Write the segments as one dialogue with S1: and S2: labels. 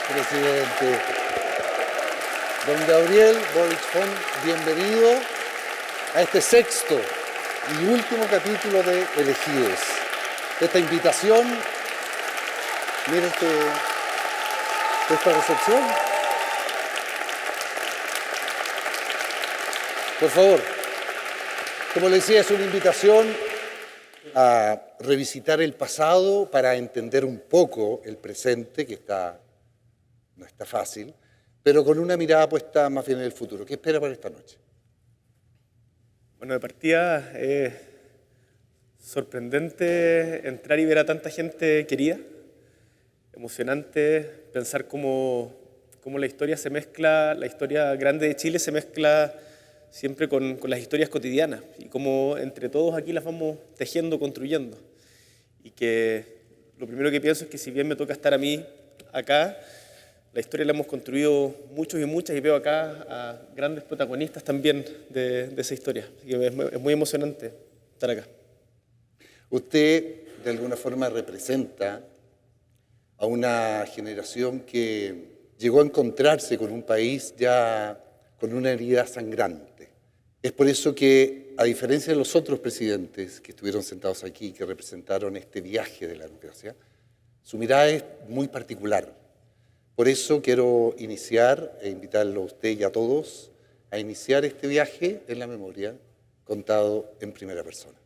S1: Presidente. Don Gabriel Boric Font, bienvenido a este sexto y último capítulo de Elegidos. Esta invitación, mire esta recepción. Por favor, como le decía, es una invitación a revisitar el pasado para entender un poco el presente, que no está fácil, pero con una mirada puesta más bien en el futuro. ¿Qué espera para esta noche?
S2: Bueno, de partida es sorprendente entrar y ver a tanta gente querida, emocionante pensar cómo la historia se mezcla, la historia grande de Chile se mezcla siempre con las historias cotidianas y cómo entre todos aquí las vamos tejiendo, construyendo. Y que lo primero que pienso es que si bien me toca estar a mí acá, la historia la hemos construido muchos y muchas y veo acá a grandes protagonistas también de esa historia. Así que es muy emocionante estar acá.
S1: Usted, de alguna forma, representa a una generación que llegó a encontrarse con un país ya con una herida sangrante. Es por eso que, a diferencia de los otros presidentes que estuvieron sentados aquí, que representaron este viaje de la democracia, su mirada es muy particular. Por eso quiero iniciar e invitarlo a usted y a todos a iniciar este viaje en la memoria contado en primera persona.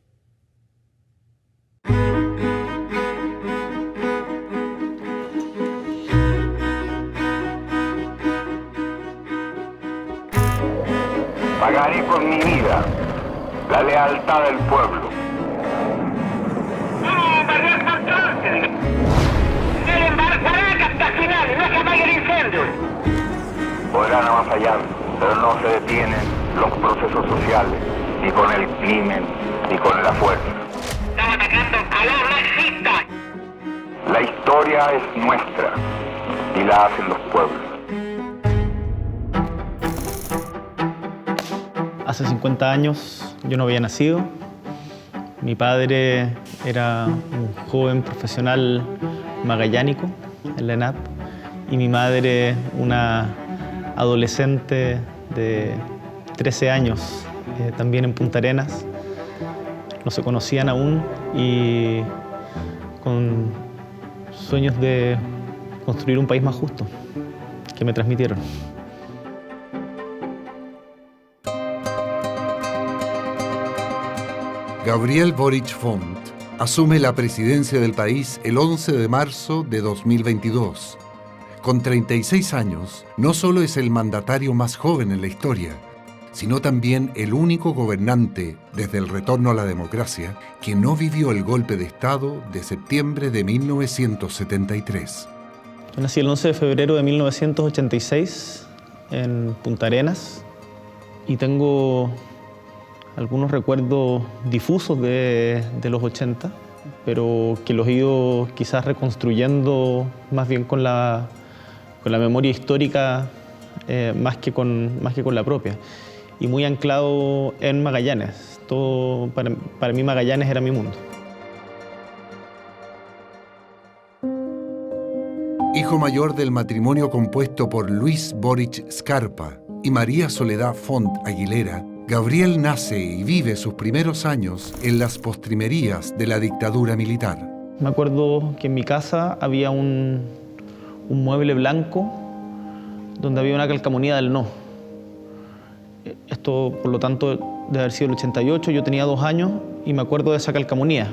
S3: Pagaré con mi vida la lealtad del pueblo. Podrán avanzar, pero no se detienen los procesos sociales, ni con el crimen, ni con la fuerza.
S4: Estamos atacando a los marxistas.
S3: La historia es nuestra y la hacen los pueblos.
S5: Hace 50 años yo no había nacido. Mi padre era un joven profesional magallánico en la ENAP y mi madre una adolescente de 13 años, también en Punta Arenas. No se conocían aún y con sueños de construir un país más justo que me transmitieron.
S6: Gabriel Boric Font asume la presidencia del país el 11 de marzo de 2022. Con 36 años, no solo es el mandatario más joven en la historia, sino también el único gobernante desde el retorno a la democracia que no vivió el golpe de Estado de septiembre de 1973.
S5: Yo nací el 11 de febrero de 1986 en Punta Arenas y tengo algunos recuerdos difusos de los 80, pero que los he ido quizás reconstruyendo más bien con la memoria histórica más que con la propia. Y muy anclado en Magallanes. Todo, para mí Magallanes era mi mundo.
S6: Hijo mayor del matrimonio compuesto por Luis Boric Scarpa y María Soledad Font Aguilera, Gabriel nace y vive sus primeros años en las postrimerías de la dictadura militar.
S5: Me acuerdo que en mi casa había un mueble blanco donde había una calcamonía del no. Esto, por lo tanto, debe haber sido el 88, yo tenía 2 años y me acuerdo de esa calcamonía.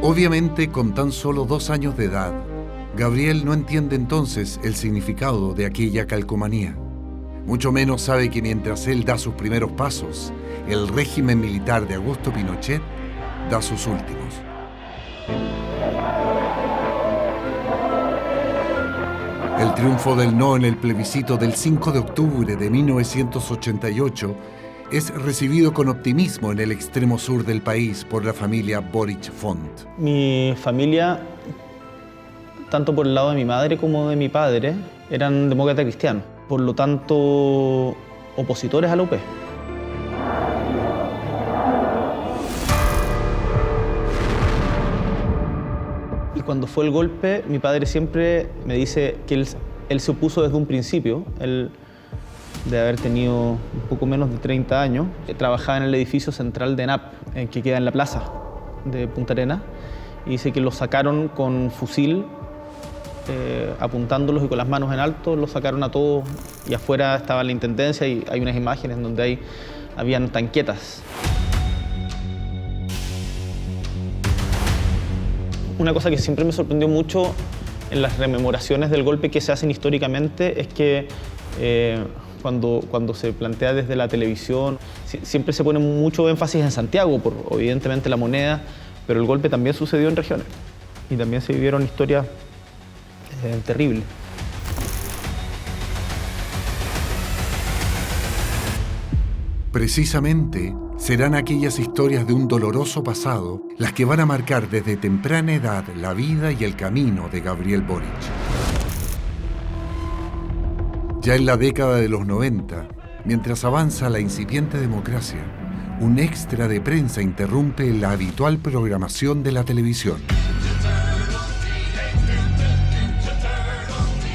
S6: Obviamente, con tan solo 2 años de edad, Gabriel no entiende entonces el significado de aquella calcomanía. Mucho menos sabe que mientras él da sus primeros pasos, el régimen militar de Augusto Pinochet da sus últimos. El triunfo del no en el plebiscito del 5 de octubre de 1988 es recibido con optimismo en el extremo sur del país por la familia Boric Font.
S5: Mi familia, tanto por el lado de mi madre como de mi padre, eran demócratas cristianos, por lo tanto opositores a la UP. Y cuando fue el golpe, mi padre siempre me dice que él se opuso desde un principio. Él, de haber tenido un poco menos de 30 años, trabajaba en el edificio central de ENAP, que queda en la plaza de Punta Arenas, y dice que lo sacaron con fusil, apuntándolos y con las manos en alto, los sacaron a todos, y afuera estaba la intendencia y hay unas imágenes donde habían tanquetas. Una cosa que siempre me sorprendió mucho en las rememoraciones del golpe que se hacen históricamente es que cuando se plantea desde la televisión, siempre se pone mucho énfasis en Santiago, por evidentemente la moneda, pero el golpe también sucedió en regiones y también se vivieron historias terribles.
S6: Precisamente, serán aquellas historias de un doloroso pasado las que van a marcar desde temprana edad la vida y el camino de Gabriel Boric. Ya en la década de los 90, mientras avanza la incipiente democracia, un extra de prensa interrumpe la habitual programación de la televisión.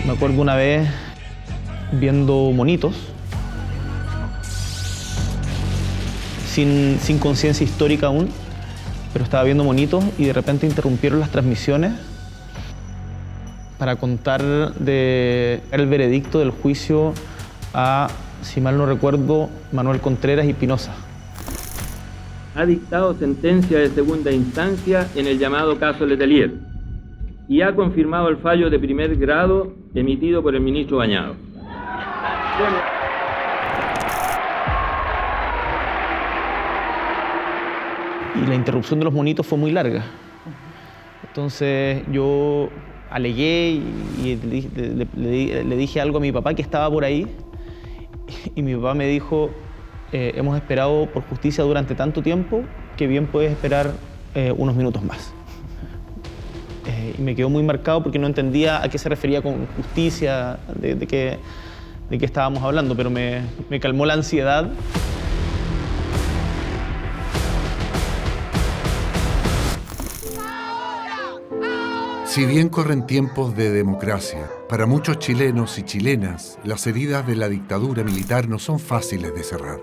S5: Me acuerdo una vez viendo monitos, sin conciencia histórica aún, pero estaba viendo monitos y de repente interrumpieron las transmisiones para contar el veredicto del juicio a, si mal no recuerdo, Manuel Contreras y Pinoza.
S7: Ha dictado sentencia de segunda instancia en el llamado caso Letelier y ha confirmado el fallo de primer grado emitido por el ministro Bañado.
S5: Y la interrupción de los monitos fue muy larga. Entonces yo alegué y le dije algo a mi papá que estaba por ahí, y mi papá me dijo: hemos esperado por justicia durante tanto tiempo que bien puedes esperar unos minutos más. Y me quedó muy marcado porque no entendía a qué se refería con justicia, de qué estábamos hablando, pero me calmó la ansiedad.
S6: Si bien corren tiempos de democracia, para muchos chilenos y chilenas, las heridas de la dictadura militar no son fáciles de cerrar.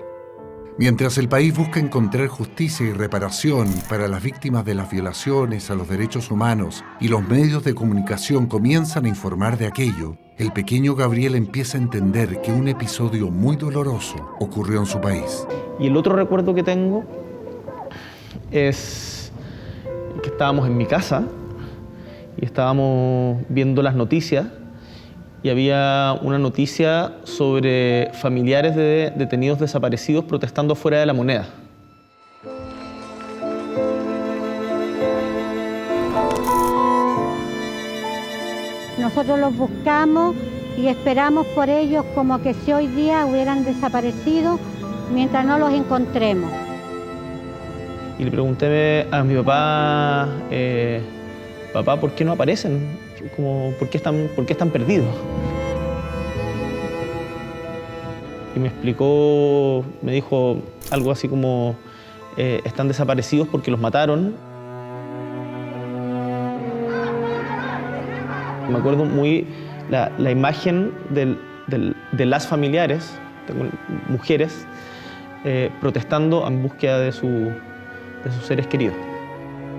S6: Mientras el país busca encontrar justicia y reparación para las víctimas de las violaciones a los derechos humanos y los medios de comunicación comienzan a informar de aquello, el pequeño Gabriel empieza a entender que un episodio muy doloroso ocurrió en su país.
S5: Y el otro recuerdo que tengo es que estábamos en mi casa y estábamos viendo las noticias y había una noticia sobre familiares de detenidos desaparecidos protestando afuera de La Moneda.
S8: Nosotros los buscamos y esperamos por ellos como que si hoy día hubieran desaparecido mientras no los encontremos.
S5: Y le pregunté a mi papá, papá, ¿por qué no aparecen? ¿Por qué están perdidos? Y me explicó, me dijo algo así como, están desaparecidos porque los mataron. Me acuerdo muy la imagen de las familiares, mujeres, protestando en búsqueda de sus seres queridos.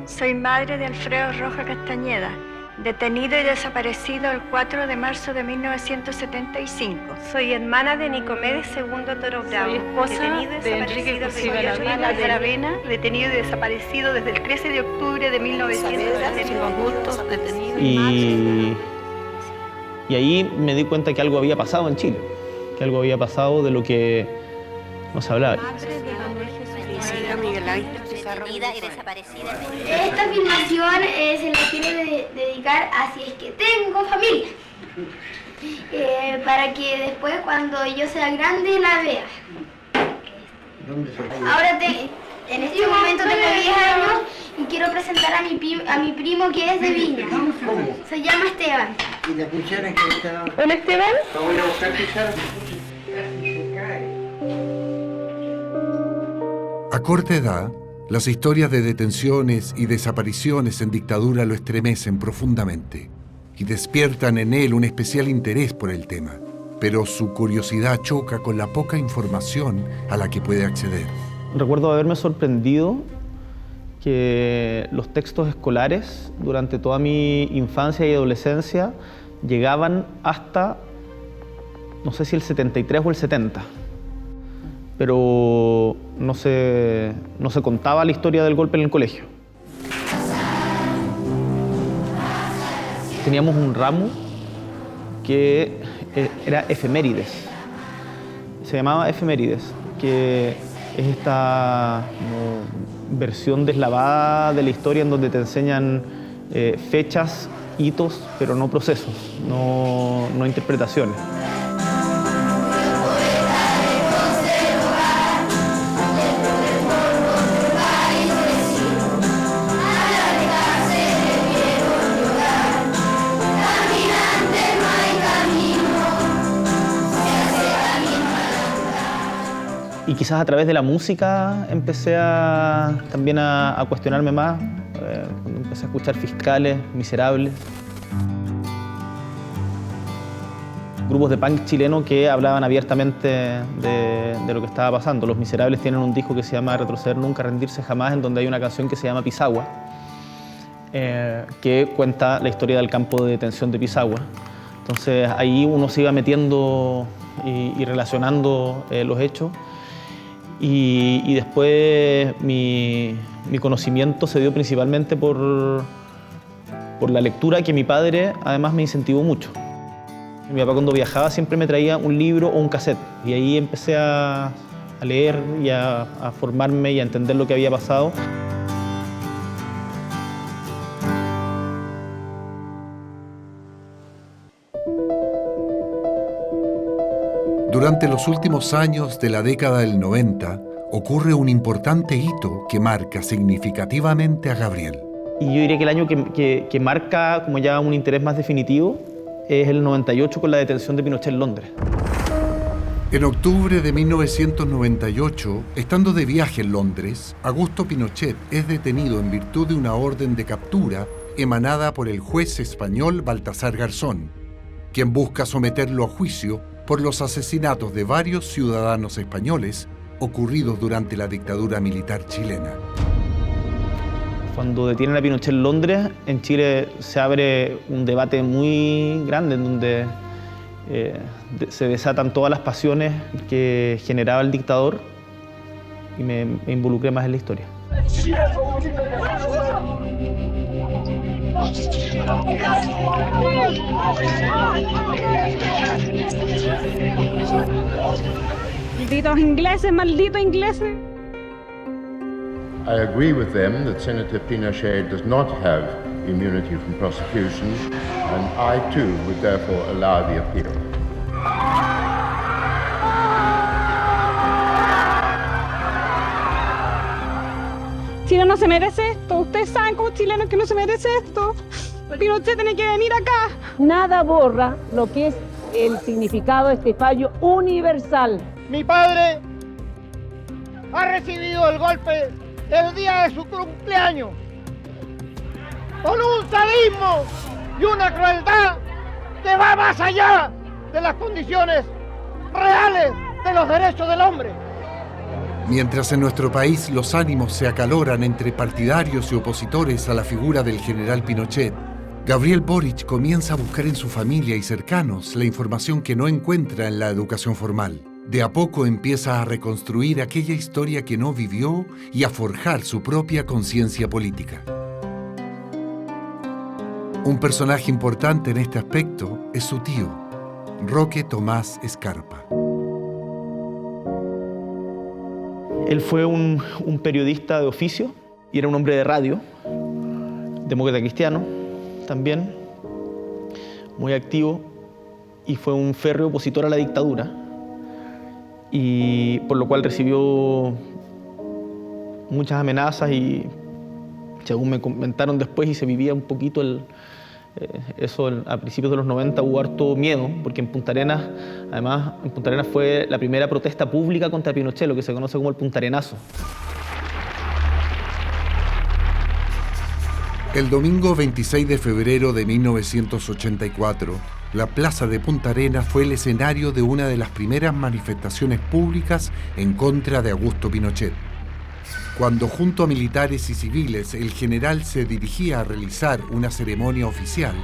S9: Soy madre de Alfredo Roja Castañeda detenido y desaparecido el 4 de marzo de 1975.
S10: Soy hermana de Nicomedes II Toro Bravo.
S9: Soy esposa de Enrique
S10: Aravena, detenido y desaparecido desde el 13 de octubre de 1975.
S5: Y ahí me di cuenta que algo había pasado en Chile, que algo había pasado de lo que no se hablaba.
S11: Esta filmación se la quiero dedicar a si es que tengo familia, para que después cuando yo sea grande la vea. Ahora en este momento tengo 10 años y quiero presentar a mi primo que es de Viña. Se llama Esteban.
S12: ¿Y la cuchara que está?
S10: ¿Hola, Esteban?
S12: Vamos a ir a buscar cuchara.
S6: A corta edad, las historias de detenciones y desapariciones en dictadura lo estremecen profundamente y despiertan en él un especial interés por el tema, pero su curiosidad choca con la poca información a la que puede acceder.
S5: Recuerdo haberme sorprendido que los textos escolares durante toda mi infancia y adolescencia llegaban hasta, no sé si el 73 o el 70. Pero no se contaba la historia del golpe en el colegio. Teníamos un ramo que era efemérides. Se llamaba efemérides, que es esta versión deslavada de la historia en donde te enseñan fechas, hitos, pero no procesos, no interpretaciones. Y quizás a través de la música empecé también a cuestionarme más, cuando empecé a escuchar Fiscales, Miserables. Grupos de punk chileno que hablaban abiertamente de lo que estaba pasando. Los Miserables tienen un disco que se llama Retroceder Nunca, Rendirse Jamás, en donde hay una canción que se llama Pisagua, que cuenta la historia del campo de detención de Pisagua. Entonces ahí uno se iba metiendo y relacionando los hechos. Y después mi conocimiento se dio principalmente por la lectura, que mi padre además me incentivó mucho. Mi papá cuando viajaba siempre me traía un libro o un cassette, y ahí empecé a leer y a formarme y a entender lo que había pasado.
S6: Durante los últimos años de la década del 90, ocurre un importante hito que marca significativamente a Gabriel.
S5: Y yo diría que el año que marca como ya un interés más definitivo es el 98, con la detención de Pinochet en Londres.
S6: En octubre de 1998, estando de viaje en Londres, Augusto Pinochet es detenido en virtud de una orden de captura emanada por el juez español Baltasar Garzón, quien busca someterlo a juicio por los asesinatos de varios ciudadanos españoles ocurridos durante la dictadura militar chilena.
S5: Cuando detienen a Pinochet en Londres, en Chile se abre un debate muy grande en donde se desatan todas las pasiones que generaba el dictador, y me involucré más en la historia.
S13: Malditos ingleses, malditos ingleses.
S14: I agree with them that Senator Pinochet does not have immunity from prosecution, and I too would therefore allow the appeal.
S13: Chile no se merece esto. Ustedes saben como chilenos que no se merece esto. Pinochet tiene que venir acá.
S15: Nada borra lo que es el significado de este fallo universal.
S16: Mi padre ha recibido el golpe el día de su cumpleaños, con un sadismo y una crueldad que va más allá de las condiciones reales de los derechos del hombre.
S6: Mientras en nuestro país los ánimos se acaloran entre partidarios y opositores a la figura del general Pinochet, Gabriel Boric comienza a buscar en su familia y cercanos la información que no encuentra en la educación formal. De a poco empieza a reconstruir aquella historia que no vivió y a forjar su propia conciencia política. Un personaje importante en este aspecto es su tío, Roque Tomás Escarpa.
S5: Él fue un periodista de oficio y era un hombre de radio, demócrata cristiano también, muy activo, y fue un férreo opositor a la dictadura, y por lo cual recibió muchas amenazas y, según me comentaron después, y se vivía un poquito eso a principios de los 90, hubo harto miedo, porque en Punta Arenas, además, en Punta Arenas fue la primera protesta pública contra Pinochet, lo que se conoce como el puntarenazo.
S6: El domingo 26 de febrero de 1984, la plaza de Punta Arenas fue el escenario de una de las primeras manifestaciones públicas en contra de Augusto Pinochet. Cuando junto a militares y civiles el general se dirigía a realizar una ceremonia oficial,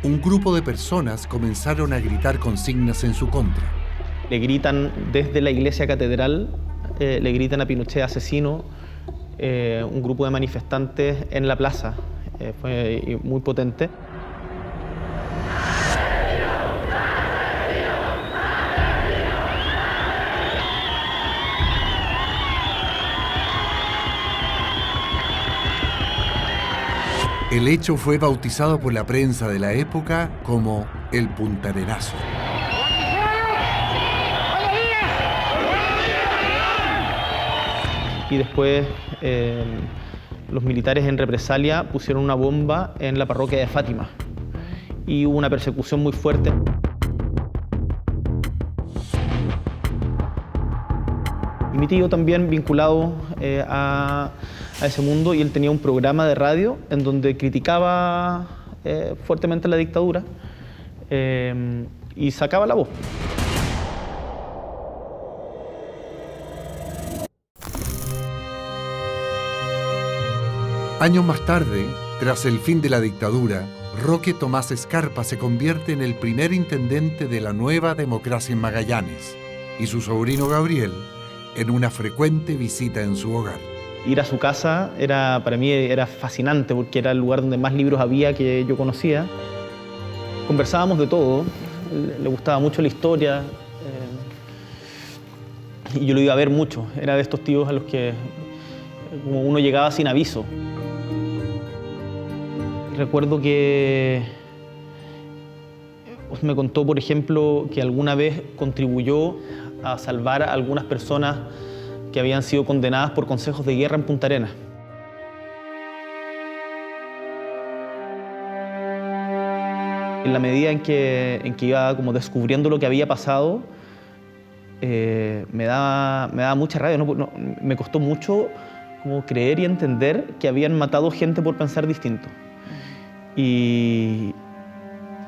S6: un grupo de personas comenzaron a gritar consignas en su contra.
S5: Le gritan desde la iglesia catedral, le gritan a Pinochet asesino, un grupo de manifestantes en la plaza. Fue muy potente.
S6: El hecho fue bautizado por la prensa de la época como el puntarenazo.
S5: Y después los militares en represalia pusieron una bomba en la parroquia de Fátima y hubo una persecución muy fuerte. Y mi tío también vinculado a ese mundo, y él tenía un programa de radio en donde criticaba fuertemente la dictadura y sacaba la voz.
S6: Años más tarde, tras el fin de la dictadura, Roque Tomás Escarpa se convierte en el primer intendente de la nueva democracia en Magallanes y su sobrino Gabriel en una frecuente visita en su hogar.
S5: Ir a su casa para mí era fascinante porque era el lugar donde más libros había que yo conocía. Conversábamos de todo, le gustaba mucho la historia y yo lo iba a ver mucho. Era de estos tíos a los que como uno llegaba sin aviso. Recuerdo que me contó, por ejemplo, que alguna vez contribuyó a salvar a algunas personas que habían sido condenadas por consejos de guerra en Punta Arenas. En la medida en que iba como descubriendo lo que había pasado, me daba mucha rabia. Me costó mucho como creer y entender que habían matado gente por pensar distinto. Y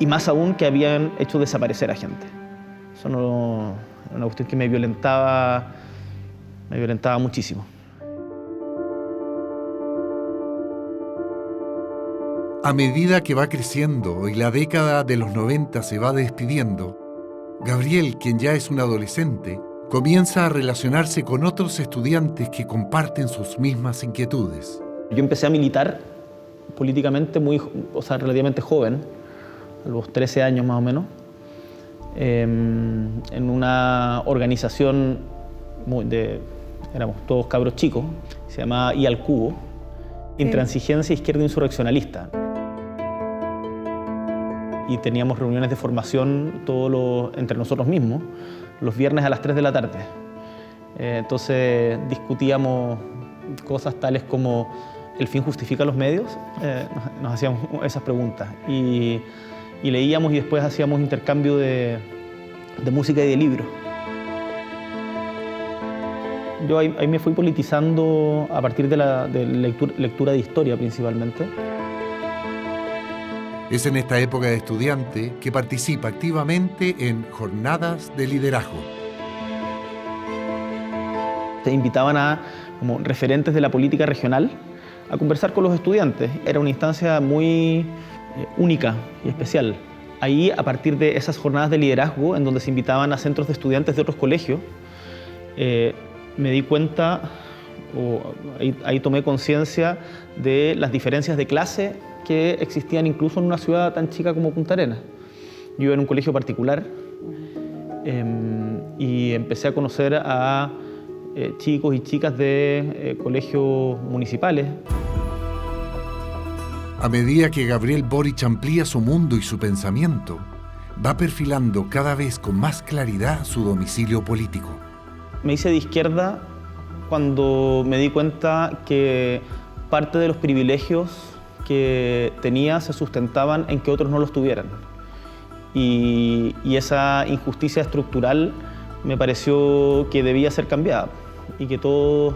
S5: más aún que habían hecho desaparecer a gente. Eso no, era una cuestión que me violentaba muchísimo.
S6: A medida que va creciendo y la década de los 90 se va despidiendo, Gabriel, quien ya es un adolescente, comienza a relacionarse con otros estudiantes que comparten sus mismas inquietudes.
S5: Yo empecé a militar políticamente relativamente joven, a los 13 años más o menos, en una organización éramos todos cabros chicos, se llamaba I al Cubo, Intransigencia Izquierda Insurreccionalista. Y teníamos reuniones de formación entre nosotros mismos, los viernes a las 3 de la tarde. Entonces discutíamos cosas tales como ¿el fin justifica los medios? Nos hacíamos esas preguntas. Y leíamos y después hacíamos intercambio de música y de libros. Yo ahí me fui politizando a partir de lectura de historia principalmente.
S6: Es en esta época de estudiante que participa activamente en jornadas de liderazgo.
S5: Se invitaban a como referentes de la política regional a conversar con los estudiantes. Era una instancia muy única y especial. Ahí, a partir de esas jornadas de liderazgo, en donde se invitaban a centros de estudiantes de otros colegios, me di cuenta, ahí tomé conciencia de las diferencias de clase que existían incluso en una ciudad tan chica como Punta Arenas. Yo iba en un colegio particular y empecé a conocer a chicos y chicas de colegios municipales.
S6: A medida que Gabriel Boric amplía su mundo y su pensamiento, va perfilando cada vez con más claridad su domicilio político.
S5: Me hice de izquierda cuando me di cuenta que parte de los privilegios que tenía se sustentaban en que otros no los tuvieran. Y esa injusticia estructural me pareció que debía ser cambiada y que todos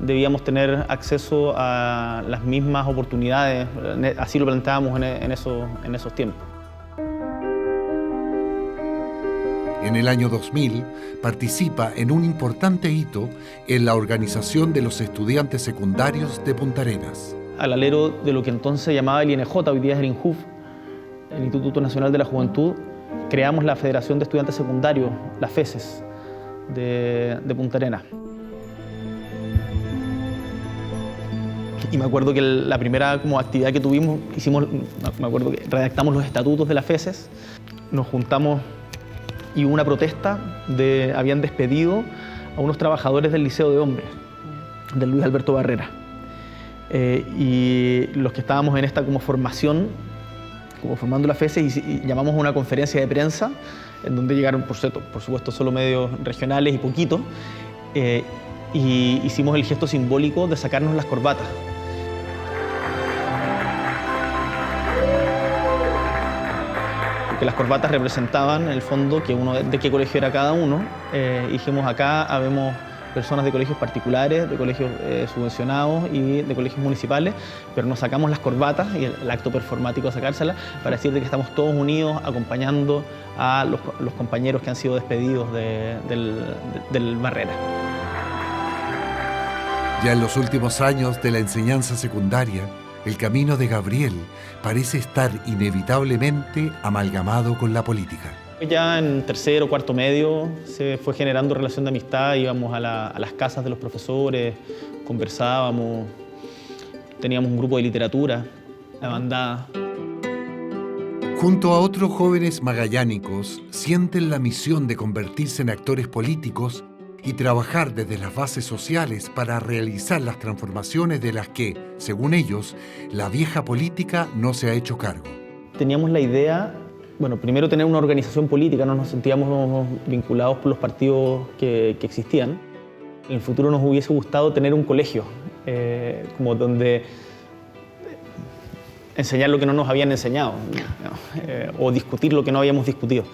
S5: debíamos tener acceso a las mismas oportunidades. Así lo planteábamos en esos tiempos.
S6: En el año 2000 participa en un importante hito en la organización de los estudiantes secundarios de Punta Arenas.
S5: Al alero de lo que entonces se llamaba el INJ, hoy día es el INJUF, el Instituto Nacional de la Juventud, creamos la Federación de Estudiantes Secundarios, la FESES, de Punta Arenas. Y me acuerdo que la primera actividad que tuvimos, me acuerdo que redactamos los estatutos de la FESES, nos juntamos y hubo una protesta habían despedido a unos trabajadores del Liceo de Hombres, del Luis Alberto Barrera. Y los que estábamos en esta formación, formando la FESES, y llamamos a una conferencia de prensa, en donde llegaron, por supuesto, solo medios regionales y poquitos, y hicimos el gesto simbólico de sacarnos las corbatas. Porque las corbatas representaban, en el fondo, de qué colegio era cada uno. Dijimos, acá habemos personas de colegios particulares, de colegios subvencionados y de colegios municipales, pero nos sacamos las corbatas y el acto performático de sacárselas para decir que estamos todos unidos acompañando a los compañeros que han sido despedidos del Barrera.
S6: Ya en los últimos años de la enseñanza secundaria, el camino de Gabriel parece estar inevitablemente amalgamado con la política.
S5: Ya en tercero o cuarto medio se fue generando relación de amistad, íbamos a las casas de los profesores, conversábamos, teníamos un grupo de literatura, la bandada.
S6: Junto a otros jóvenes magallánicos, sienten la misión de convertirse en actores políticos y trabajar desde las bases sociales para realizar las transformaciones de las que, según ellos, la vieja política no se ha hecho cargo.
S5: Teníamos la idea, primero tener una organización política, no nos sentíamos vinculados por los partidos que existían. En el futuro nos hubiese gustado tener un colegio, donde enseñar lo que no nos habían enseñado, o discutir lo que no habíamos discutido.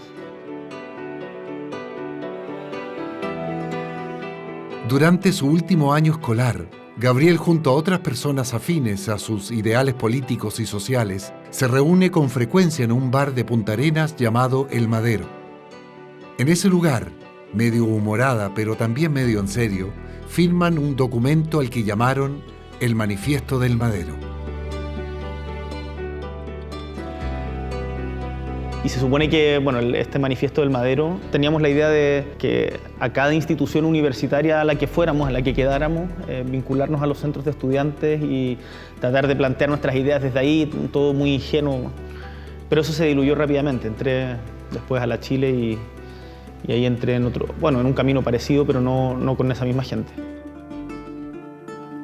S6: Durante su último año escolar, Gabriel, junto a otras personas afines a sus ideales políticos y sociales, se reúne con frecuencia en un bar de Punta Arenas llamado El Madero. En ese lugar, medio humorada pero también medio en serio, firman un documento al que llamaron el Manifiesto del Madero.
S5: Y se supone que este Manifiesto del Madero, teníamos la idea de que a cada institución universitaria a la que fuéramos, a la que quedáramos, vincularnos a los centros de estudiantes y tratar de plantear nuestras ideas desde ahí, todo muy ingenuo. Pero eso se diluyó rápidamente. Entré después a la Chile y ahí entré en un camino parecido, pero no con esa misma gente.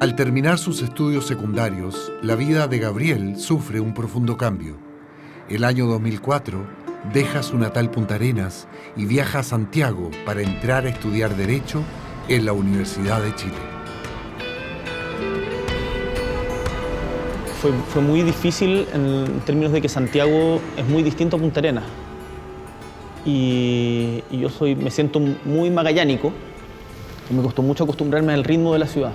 S6: Al terminar sus estudios secundarios, la vida de Gabriel sufre un profundo cambio. El año 2004 deja su natal Punta Arenas y viaja a Santiago para entrar a estudiar Derecho en la Universidad de Chile.
S5: Fue muy difícil en términos de que Santiago es muy distinto a Punta Arenas. Y yo me siento muy magallánico y me costó mucho acostumbrarme al ritmo de la ciudad.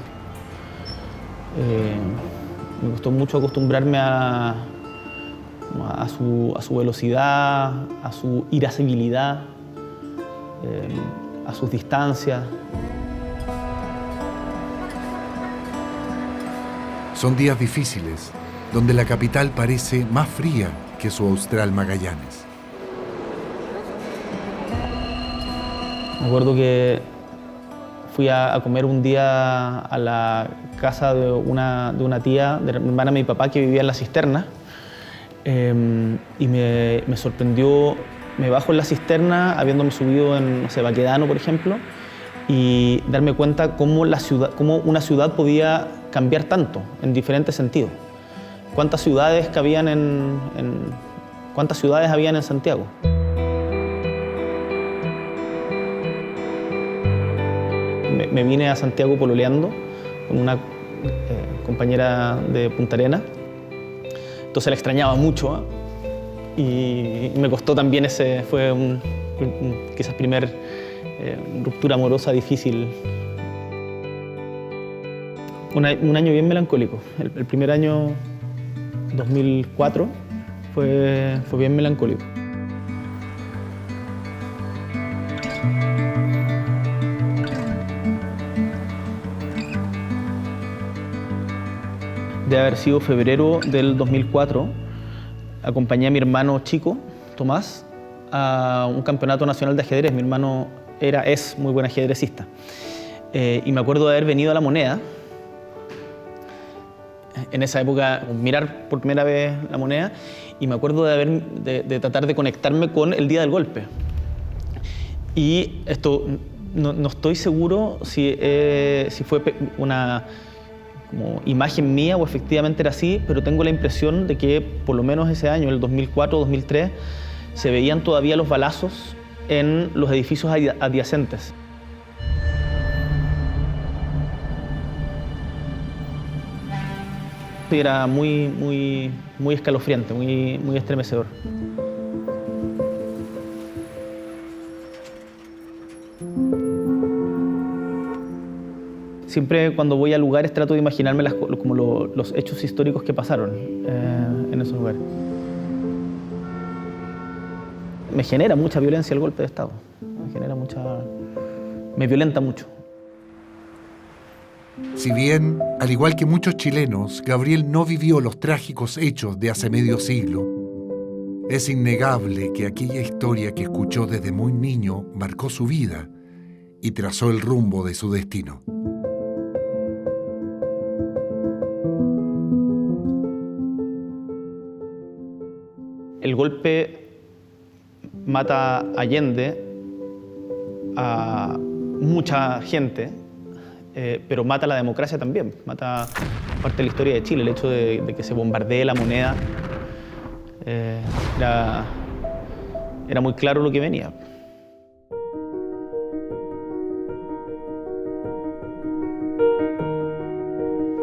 S5: Me costó mucho acostumbrarme a su velocidad, a su irascibilidad, a sus distancias.
S6: Son días difíciles, donde la capital parece más fría que su austral Magallanes.
S5: Me acuerdo que fui a comer un día a la casa de una tía, de la hermana de mi papá, que vivía en La Cisterna, y me sorprendió. Me bajo en La Cisterna, habiéndome subido en, no sé, Baquedano, por ejemplo, y darme cuenta cómo una ciudad podía cambiar tanto en diferentes sentidos. ¿Cuántas ciudades habían en Santiago? Me vine a Santiago pololeando con una compañera de Punta Arenas, entonces la extrañaba mucho, y me costó también fue quizás primer ruptura amorosa difícil. Un año bien melancólico. El primer año, 2004, fue bien melancólico. De haber sido febrero del 2004, acompañé a mi hermano chico, Tomás, a un campeonato nacional de ajedrez. Mi hermano es muy buen ajedrecista. Y me acuerdo de haber venido a La Moneda. En esa época, mirar por primera vez La Moneda, y me acuerdo de tratar de conectarme con el día del golpe. Y esto, no estoy seguro si fue una como imagen mía o efectivamente era así, pero tengo la impresión de que por lo menos ese año, el 2004-2003, se veían todavía los balazos en los edificios adyacentes. Era muy escalofriante, muy estremecedor. Siempre cuando voy a lugares trato de imaginarme los hechos históricos que pasaron en esos lugares. Me genera mucha violencia el golpe de Estado. Me violenta mucho.
S6: Si bien, al igual que muchos chilenos, Gabriel no vivió los trágicos hechos de hace medio siglo, es innegable que aquella historia que escuchó desde muy niño marcó su vida y trazó el rumbo de su destino.
S5: El golpe mata a Allende, a mucha gente, pero mata a la democracia también, mata parte de la historia de Chile. El hecho de que se bombardee La Moneda era muy claro lo que venía.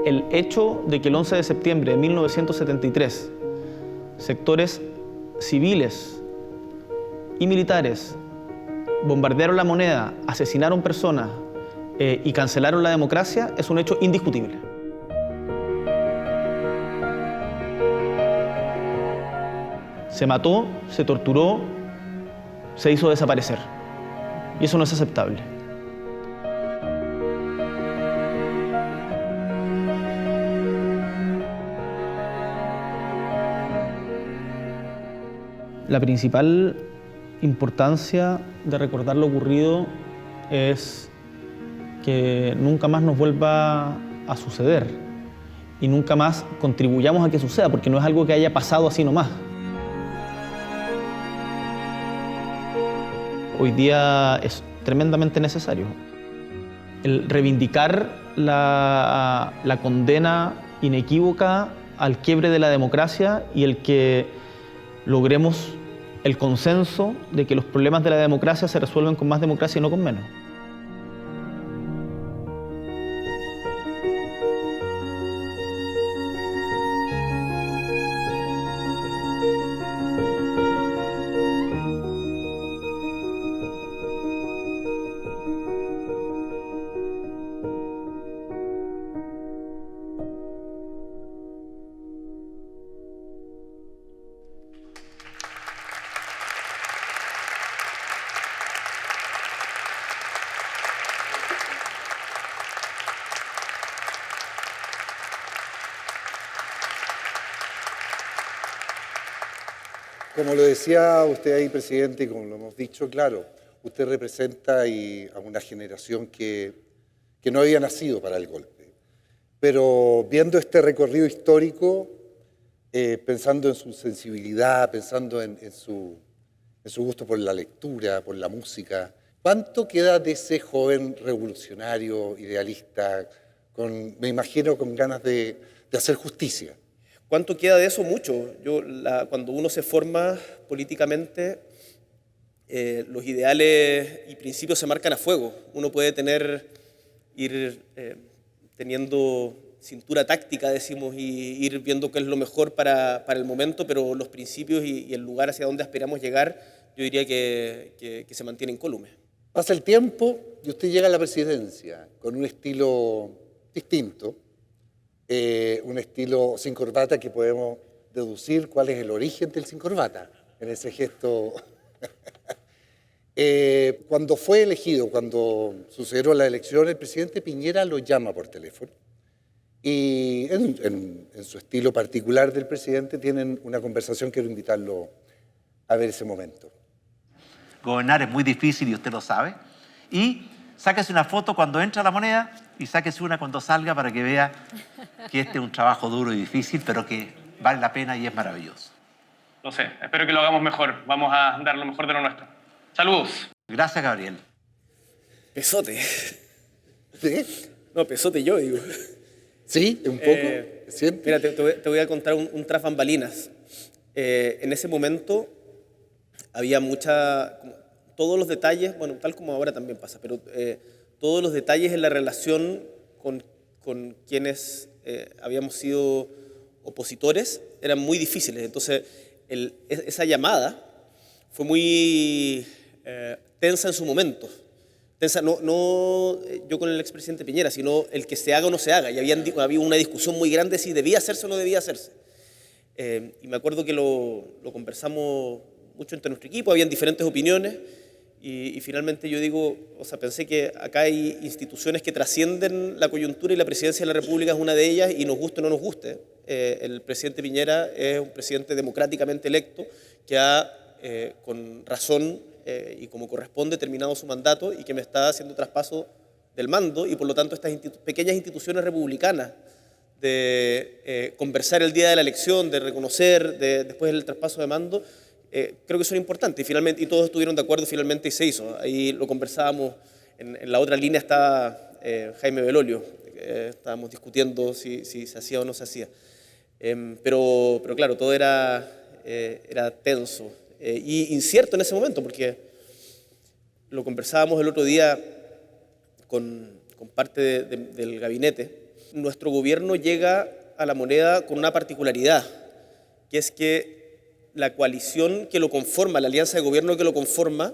S5: El hecho de que el 11 de septiembre de 1973 sectores civiles y militares bombardearon La Moneda, asesinaron personas y cancelaron la democracia es un hecho indiscutible. Se mató, se torturó, se hizo desaparecer. Y eso no es aceptable. La principal importancia de recordar lo ocurrido es que nunca más nos vuelva a suceder y nunca más contribuyamos a que suceda, porque no es algo que haya pasado así nomás. Hoy día es tremendamente necesario el reivindicar la condena inequívoca al quiebre de la democracia y el que logremos el consenso de que los problemas de la democracia se resuelven con más democracia y no con menos.
S1: Como lo decía usted ahí, presidente, y como lo hemos dicho, claro, usted representa a una generación que no había nacido para el golpe. Pero viendo este recorrido histórico, pensando en su sensibilidad, pensando en su gusto por la lectura, por la música, ¿cuánto queda de ese joven revolucionario, idealista, me imagino con ganas de hacer justicia?
S2: ¿Cuánto queda de eso? Mucho. Cuando uno se forma políticamente, los ideales y principios se marcan a fuego. Uno puede ir teniendo cintura táctica, decimos, y ir viendo qué es lo mejor para el momento, pero los principios y el lugar hacia donde aspiramos llegar, yo diría que se mantiene incólume.
S1: Pasa el tiempo y usted llega a la presidencia con un estilo distinto, un estilo sin corbata que podemos deducir cuál es el origen del sin corbata, en ese gesto. Cuando fue elegido, cuando sucedieron las elecciones, el presidente Piñera lo llama por teléfono y en su estilo particular del presidente tienen una conversación. Quiero invitarlo a ver ese momento.
S17: Gobernar es muy difícil y usted lo sabe. Y sáquese una foto cuando entra la moneda y sáquese una cuando salga para que vea que este es un trabajo duro y difícil, pero que vale la pena y es maravilloso.
S18: Lo sé, espero que lo hagamos mejor. Vamos a dar lo mejor de lo nuestro. Saludos.
S17: Gracias, Gabriel.
S2: Pesote.
S1: ¿Sí?
S2: No, pesote yo, digo.
S1: ¿Sí? ¿Un poco?
S2: Mira, te voy a contar un tras bambalinas. En ese momento había todos los detalles, bueno, tal como ahora también pasa, pero todos los detalles en la relación con quienes habíamos sido opositores eran muy difíciles. Entonces, esa llamada fue muy tensa en su momento. Tensa, no yo con el expresidente Piñera, sino el que se haga o no se haga. Y había una discusión muy grande si debía hacerse o no debía hacerse. Y me acuerdo que lo conversamos mucho entre nuestro equipo, habían diferentes opiniones. Y finalmente yo digo, pensé que acá hay instituciones que trascienden la coyuntura y la presidencia de la República es una de ellas, y nos guste o no nos guste. El presidente Piñera es un presidente democráticamente electo que ha, con razón y como corresponde, terminado su mandato y que me está haciendo traspaso del mando, y por lo tanto estas pequeñas instituciones republicanas de conversar el día de la elección, de reconocer después el traspaso de mando, creo que son importantes, y todos estuvieron de acuerdo finalmente y se hizo. Ahí lo conversábamos, en la otra línea está Jaime Belolio, estábamos discutiendo si se hacía o no se hacía. Pero claro, todo era tenso y incierto en ese momento, porque lo conversábamos el otro día con parte del gabinete. Nuestro gobierno llega a la moneda con una particularidad, que es que la coalición que lo conforma, la alianza de gobierno que lo conforma,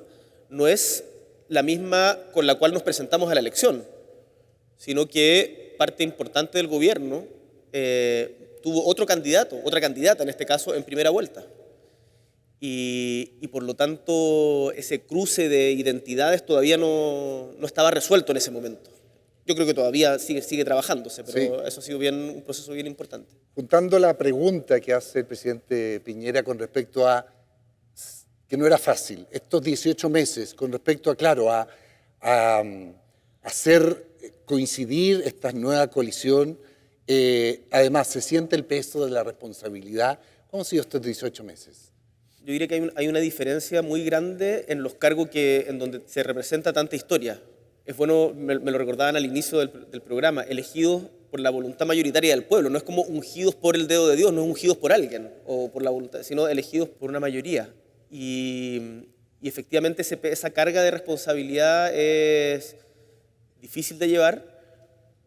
S2: no es la misma con la cual nos presentamos a la elección, sino que parte importante del gobierno tuvo otro candidato, otra candidata en este caso, en primera vuelta. Y por lo tanto ese cruce de identidades todavía no estaba resuelto en ese momento. Yo creo que todavía sigue trabajándose, pero sí, eso ha sido un proceso bien importante.
S1: Juntando la pregunta que hace el presidente Piñera con respecto a que no era fácil, estos 18 meses, con respecto a hacer coincidir esta nueva coalición, además se siente el peso de la responsabilidad. ¿Cómo han sido estos 18 meses?
S2: Yo diría que hay una diferencia muy grande en los cargos en donde se representa tanta historia. Es bueno, me lo recordaban al inicio del programa, elegidos por la voluntad mayoritaria del pueblo. No es como ungidos por el dedo de Dios, no es ungidos por alguien o por la voluntad, sino elegidos por una mayoría. Y efectivamente esa carga de responsabilidad es difícil de llevar,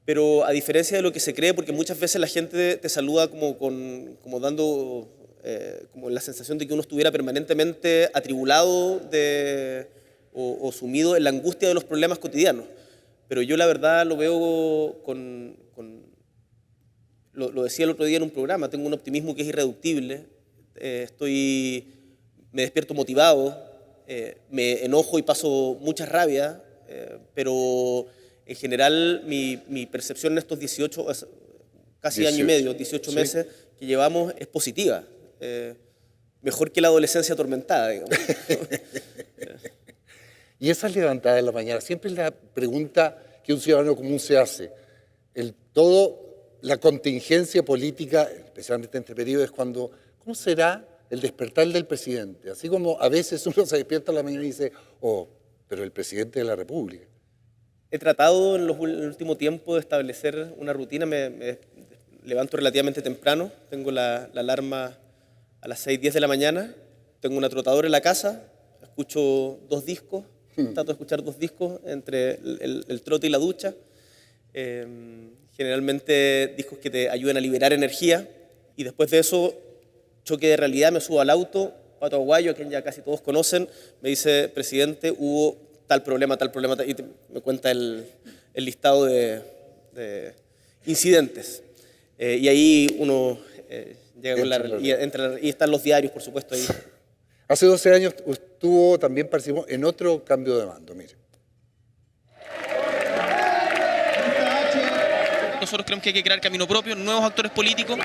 S2: pero a diferencia de lo que se cree, porque muchas veces la gente te saluda como dando como la sensación de que uno estuviera permanentemente atribulado o sumido en la angustia de los problemas cotidianos. Pero yo la verdad lo veo lo decía el otro día en un programa, tengo un optimismo que es irreductible, me despierto motivado, me enojo y paso mucha rabia, pero en general mi percepción en estos 18, casi año y medio, 18 meses que llevamos es positiva. mejor que la adolescencia atormentada, digamos.
S1: Y esa levantada en la mañana, siempre es la pregunta que un ciudadano común se hace. La contingencia política, especialmente entre periodos, es cuando, ¿cómo será el despertar del presidente? Así como a veces uno se despierta en la mañana y dice, oh, pero el presidente de la República.
S2: He tratado en el último tiempo de establecer una rutina, me levanto relativamente temprano, tengo la alarma a las 6:10 de la mañana, tengo una trotadora en la casa, escucho 2 discos, trato de escuchar 2 discos entre el trote y la ducha, generalmente discos que te ayuden a liberar energía, y después de eso, choque de realidad, me subo al auto, Pato Aguayo, a quien ya casi todos conocen, me dice, presidente, hubo tal problema, y me cuenta el listado de incidentes. Y ahí uno llega con y están los diarios, por supuesto, ahí.
S1: Hace 12 años también participó en otro cambio de mando, mire.
S19: Nosotros creemos que hay que crear camino propio, nuevos actores políticos.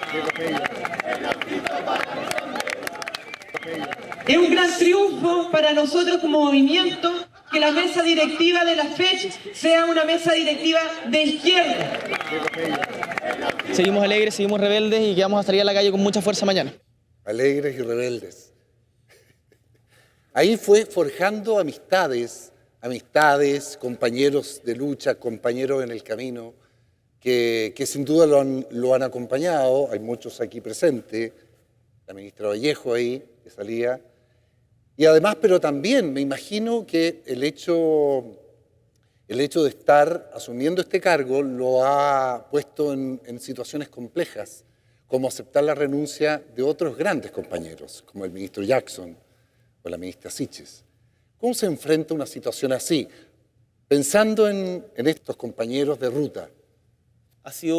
S20: Es un gran triunfo para nosotros como movimiento que la mesa directiva de la FECH sea una mesa directiva de izquierda.
S19: Seguimos alegres, seguimos rebeldes y que vamos a salir a la calle con mucha fuerza mañana.
S1: Alegres y rebeldes. Ahí fue forjando amistades, compañeros de lucha, compañeros en el camino, que sin duda lo han acompañado. Hay muchos aquí presentes, la ministra Vallejo ahí, que salía. Y además, pero también me imagino que el hecho de estar asumiendo este cargo lo ha puesto en situaciones complejas, como aceptar la renuncia de otros grandes compañeros, como el ministro Jackson o la ministra Siches. ¿Cómo se enfrenta una situación así? Pensando en estos compañeros de ruta.
S2: Ha sido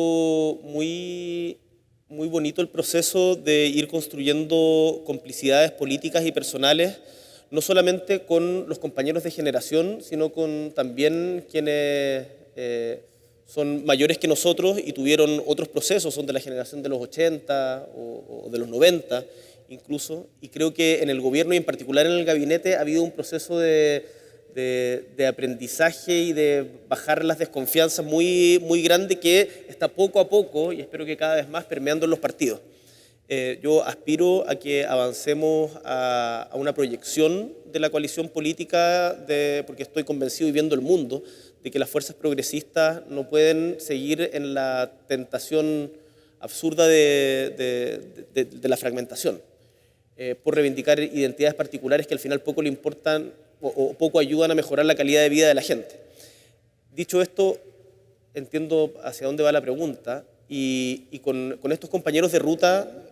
S2: muy bonito el proceso de ir construyendo complicidades políticas y personales, no solamente con los compañeros de generación, sino con también quienes son mayores que nosotros y tuvieron otros procesos, son de la generación de los 80 o de los 90 incluso, y creo que en el gobierno y en particular en el gabinete ha habido un proceso de aprendizaje y de bajar las desconfianzas muy grande que está poco a poco, y espero que cada vez más, permeando en los partidos. Yo aspiro a que avancemos a una proyección de la coalición política, porque estoy convencido y viendo el mundo, de que las fuerzas progresistas no pueden seguir en la tentación absurda de la fragmentación, por reivindicar identidades particulares que al final poco le importan o poco ayudan a mejorar la calidad de vida de la gente. Dicho esto, entiendo hacia dónde va la pregunta, y con estos compañeros de ruta,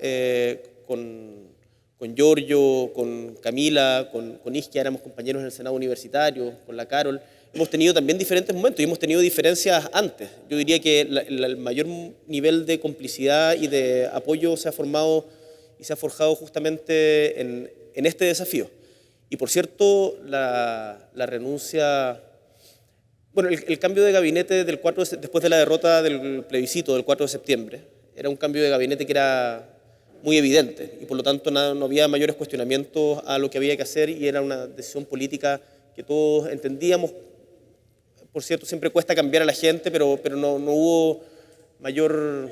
S2: con Giorgio, con Camila, con Isquia, éramos compañeros en el Senado Universitario, con la Carol, hemos tenido también diferentes momentos y hemos tenido diferencias antes. Yo diría que el mayor nivel de complicidad y de apoyo se ha formado y se ha forjado justamente en este desafío. Y por cierto, la renuncia, bueno, el cambio de gabinete después de la derrota del plebiscito del 4 de septiembre, era un cambio de gabinete que era muy evidente y por lo tanto no había mayores cuestionamientos a lo que había que hacer y era una decisión política que todos entendíamos. Por cierto, siempre cuesta cambiar a la gente, pero no hubo mayor,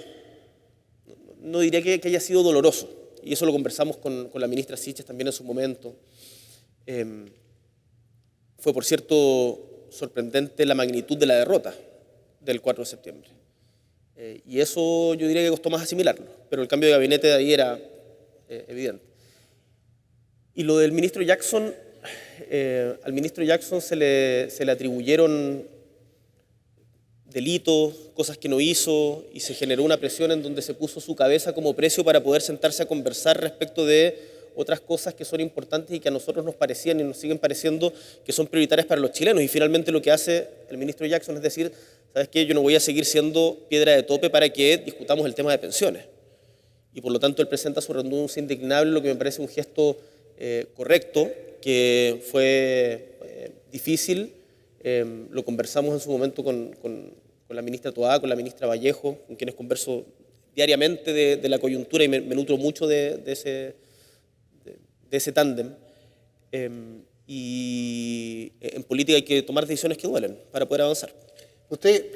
S2: no diría que haya sido doloroso. Y eso lo conversamos con la ministra Siches también en su momento. Fue, por cierto, sorprendente la magnitud de la derrota del 4 de septiembre. Y eso yo diría que costó más asimilarlo, pero el cambio de gabinete de ahí era evidente. Y lo del ministro Jackson, al ministro Jackson se le atribuyeron delitos, cosas que no hizo, y se generó una presión en donde se puso su cabeza como precio para poder sentarse a conversar respecto de otras cosas que son importantes y que a nosotros nos parecían y nos siguen pareciendo que son prioritarias para los chilenos. Y finalmente lo que hace el ministro Jackson es decir, ¿sabes qué? Yo no voy a seguir siendo piedra de tope para que discutamos el tema de pensiones. Y por lo tanto él presenta su renuncia indignable, lo que me parece un gesto correcto, que fue difícil. Lo conversamos en su momento con la ministra Toá, con la ministra Vallejo, con quienes converso diariamente de la coyuntura y me nutro mucho de ese tándem. Y en política hay que tomar decisiones que duelen para poder avanzar.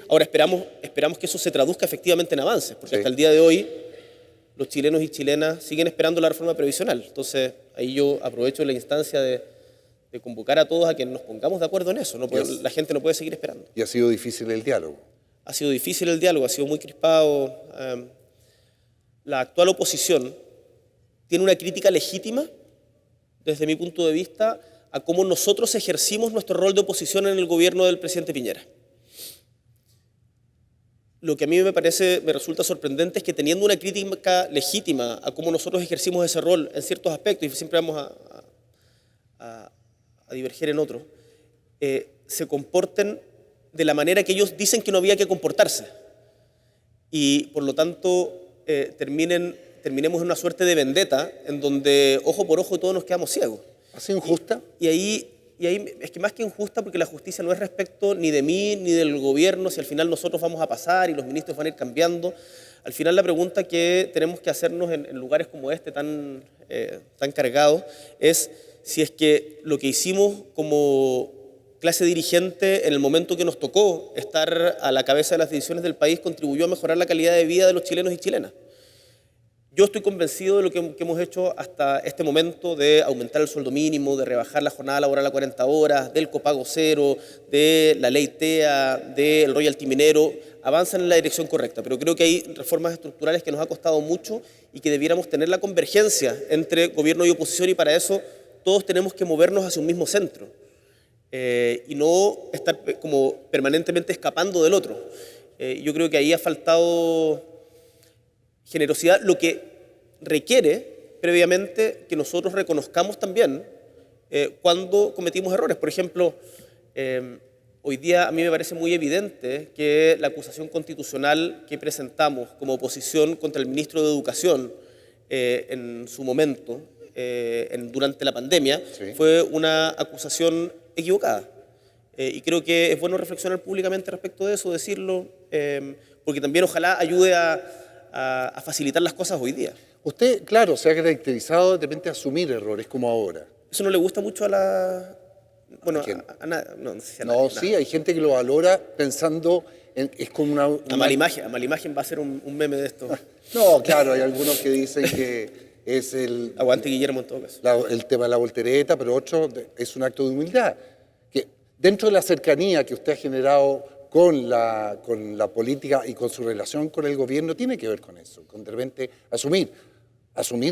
S2: Ahora esperamos que eso se traduzca efectivamente en avances, porque hasta el día de hoy los chilenos y chilenas siguen esperando la reforma previsional. Entonces ahí yo aprovecho la instancia de convocar a todos a que nos pongamos de acuerdo en eso. La gente no puede seguir esperando.
S1: ¿Y ha sido difícil el diálogo?
S2: Ha sido difícil el diálogo, ha sido muy crispado. La actual oposición tiene una crítica legítima, desde mi punto de vista, a cómo nosotros ejercimos nuestro rol de oposición en el gobierno del presidente Piñera. Lo que a mí me resulta sorprendente es que, teniendo una crítica legítima a cómo nosotros ejercimos ese rol en ciertos aspectos, y siempre vamos a diverger en otros, se comporten de la manera que ellos dicen que no había que comportarse. Y por lo tanto terminemos en una suerte de vendetta en donde ojo por ojo todos nos quedamos ciegos.
S1: ¿Ha sido injusta?
S2: Y ahí es que más que injusta, porque la justicia no es respecto ni de mí ni del gobierno, si al final nosotros vamos a pasar y los ministros van a ir cambiando. Al final la pregunta que tenemos que hacernos en lugares como este tan cargados es si es que lo que hicimos como clase dirigente en el momento que nos tocó estar a la cabeza de las decisiones del país contribuyó a mejorar la calidad de vida de los chilenos y chilenas. Yo estoy convencido de lo que hemos hecho hasta este momento, de aumentar el sueldo mínimo, de rebajar la jornada laboral a 40 horas, del copago cero, de la ley TEA, del royalty minero, avanzan en la dirección correcta, pero creo que hay reformas estructurales que nos ha costado mucho y que debiéramos tener la convergencia entre gobierno y oposición, y para eso todos tenemos que movernos hacia un mismo centro y no estar como permanentemente escapando del otro. Yo creo que ahí ha faltado generosidad, lo que requiere previamente que nosotros reconozcamos también cuando cometimos errores. Por ejemplo, hoy día a mí me parece muy evidente que la acusación constitucional que presentamos como oposición contra el ministro de Educación en su momento, durante la pandemia, fue una acusación equivocada. Y creo que es bueno reflexionar públicamente respecto de eso, decirlo, porque también ojalá ayude a facilitar las cosas hoy día.
S1: Usted, claro, se ha caracterizado de repente a asumir errores, como ahora.
S2: Eso no le gusta mucho a la... Bueno, no sé si a nadie.
S1: No, sí, hay gente que lo valora pensando en... Es como una...
S2: A mala imagen va a ser un meme de esto.
S1: No, claro, hay algunos que dicen que es el...
S2: Aguante Guillermo en todo caso.
S1: El tema de la voltereta, pero otro es un acto de humildad. Que dentro de la cercanía que usted ha generado con la política y con su relación con el gobierno, tiene que ver con eso, con de repente asumir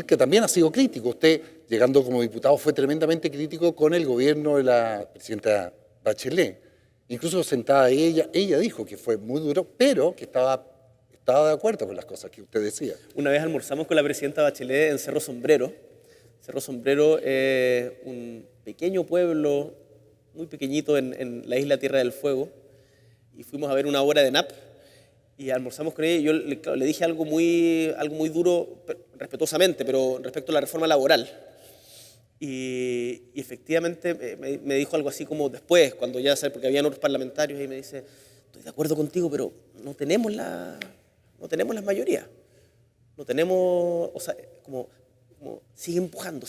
S1: que también ha sido crítico. Usted, llegando como diputado, fue tremendamente crítico con el gobierno de la presidenta Bachelet. Incluso sentada ella dijo que fue muy duro, pero que estaba de acuerdo con las cosas que usted decía.
S2: Una vez almorzamos con la presidenta Bachelet en Cerro Sombrero. Cerro Sombrero es un pequeño pueblo, muy pequeñito en la isla Tierra del Fuego, y fuimos a ver una obra de NAP y almorzamos con ella, y yo le dije algo muy duro, respetuosamente, pero respecto a la reforma laboral. Y efectivamente me dijo algo así como después, cuando ya sabes, porque habían otros parlamentarios, y me dice: estoy de acuerdo contigo, pero no tenemos las mayorías. No tenemos, o sea, como sigue empujando.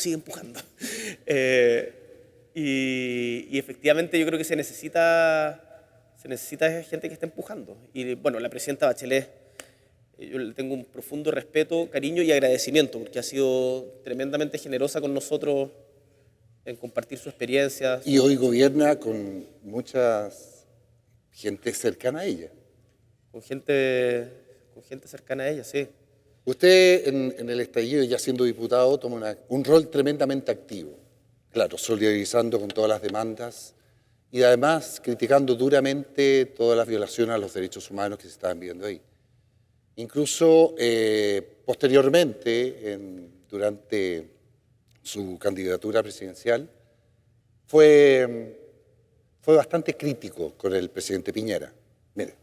S2: Y efectivamente yo creo que se necesita gente que esté empujando. Y bueno, la presidenta Bachelet, yo le tengo un profundo respeto, cariño y agradecimiento, porque ha sido tremendamente generosa con nosotros en compartir su experiencia.
S1: Y hoy gobierna con mucha gente cercana a ella.
S2: Con gente cercana a ella, sí.
S1: Usted en el estallido, ya siendo diputado, toma un rol tremendamente activo. Claro, solidarizando con todas las demandas y además criticando duramente todas las violaciones a los derechos humanos que se estaban viendo ahí. Incluso posteriormente, durante su candidatura presidencial, fue bastante crítico con el presidente Piñera. Mire.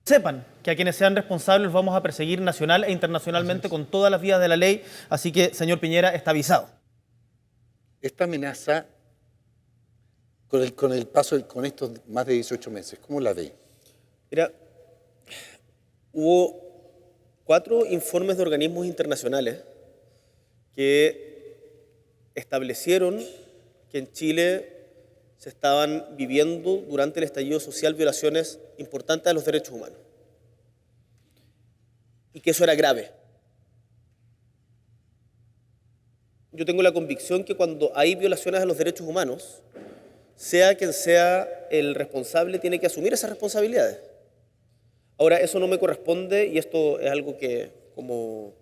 S19: Sepan que a quienes sean responsables los vamos a perseguir nacional e internacionalmente con todas las vías de la ley, así que, señor Piñera, está avisado.
S1: Esta amenaza, con el paso, con estos más de 18 meses, ¿cómo la ve?
S2: Mira, hubo 4 informes de organismos internacionales que establecieron que en Chile se estaban viviendo durante el estallido social violaciones importantes a los derechos humanos y que eso era grave. Yo tengo la convicción que cuando hay violaciones a los derechos humanos, sea quien sea el responsable, tiene que asumir esas responsabilidades. Ahora, eso no me corresponde y esto es algo que como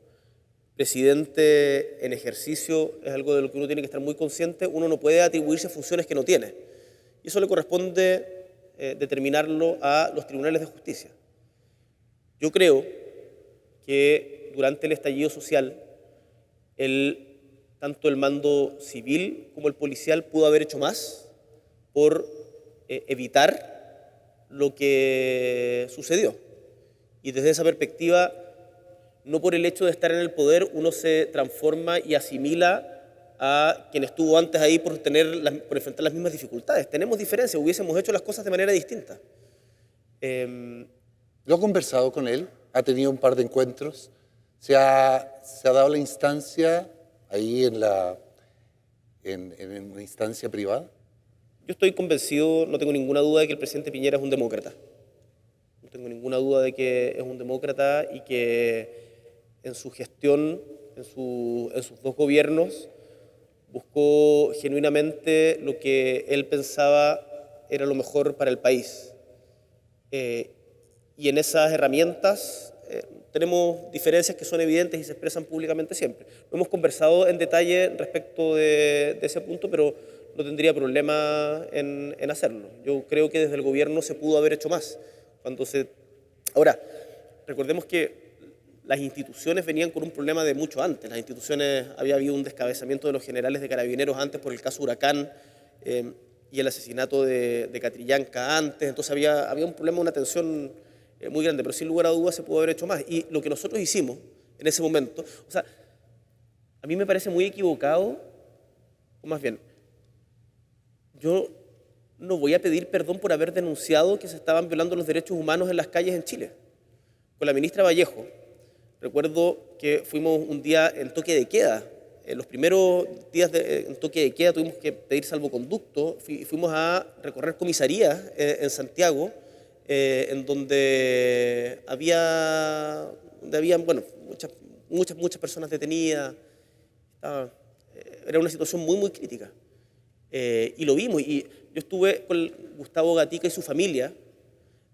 S2: presidente en ejercicio es algo de lo que uno tiene que estar muy consciente. Uno no puede atribuirse funciones que no tiene. Y eso le corresponde determinarlo a los tribunales de justicia. Yo creo que durante el estallido social, tanto el mando civil como el policial pudo haber hecho más por evitar lo que sucedió. Y desde esa perspectiva, no por el hecho de estar en el poder uno se transforma y asimila a quien estuvo antes ahí por enfrentar las mismas dificultades. Tenemos diferencias, hubiésemos hecho las cosas de manera distinta.
S1: ¿Lo ha conversado con él? ¿Ha tenido un par de encuentros? ¿Se ha dado la instancia ahí en una instancia privada?
S2: Yo estoy convencido, no tengo ninguna duda de que el presidente Piñera es un demócrata. No tengo ninguna duda de que es un demócrata y que en su gestión, en sus dos gobiernos, buscó genuinamente lo que él pensaba era lo mejor para el país. Y en esas herramientas tenemos diferencias que son evidentes y se expresan públicamente siempre. No hemos conversado en detalle respecto de ese punto, pero no tendría problema en hacerlo. Yo creo que desde el gobierno se pudo haber hecho más. Ahora, recordemos que las instituciones venían con un problema de mucho antes. Las instituciones, había habido un descabezamiento de los generales de Carabineros antes por el caso Huracán y el asesinato de Catrillanca antes. Entonces había un problema, una tensión muy grande, pero sin lugar a dudas se pudo haber hecho más. Y lo que nosotros hicimos en ese momento, o sea, a mí me parece muy equivocado, o más bien, yo no voy a pedir perdón por haber denunciado que se estaban violando los derechos humanos en las calles en Chile. Con la ministra Vallejo, recuerdo que fuimos un día en toque de queda. En los primeros días en toque de queda tuvimos que pedir salvoconducto. Fuimos a recorrer comisarías en Santiago, en donde habían bueno, muchas personas detenidas. Era una situación muy, muy crítica. Y lo vimos. Y yo estuve con Gustavo Gatica y su familia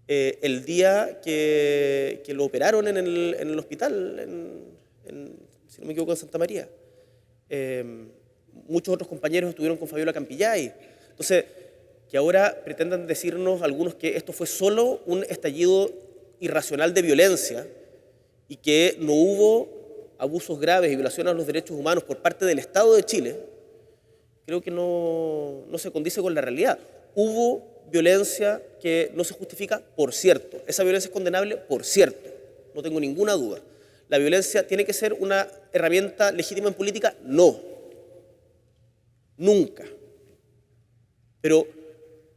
S2: el día que lo operaron en el hospital, si no me equivoco, en Santa María. Muchos otros compañeros estuvieron con Fabiola Campillay. Entonces, que ahora pretendan decirnos algunos que esto fue solo un estallido irracional de violencia y que no hubo abusos graves y violaciones a los derechos humanos por parte del Estado de Chile, creo que no se condice con la realidad. Hubo violencia que no se justifica, por cierto. Esa violencia es condenable, por cierto. No tengo ninguna duda. ¿La violencia tiene que ser una herramienta legítima en política? No. Nunca. Pero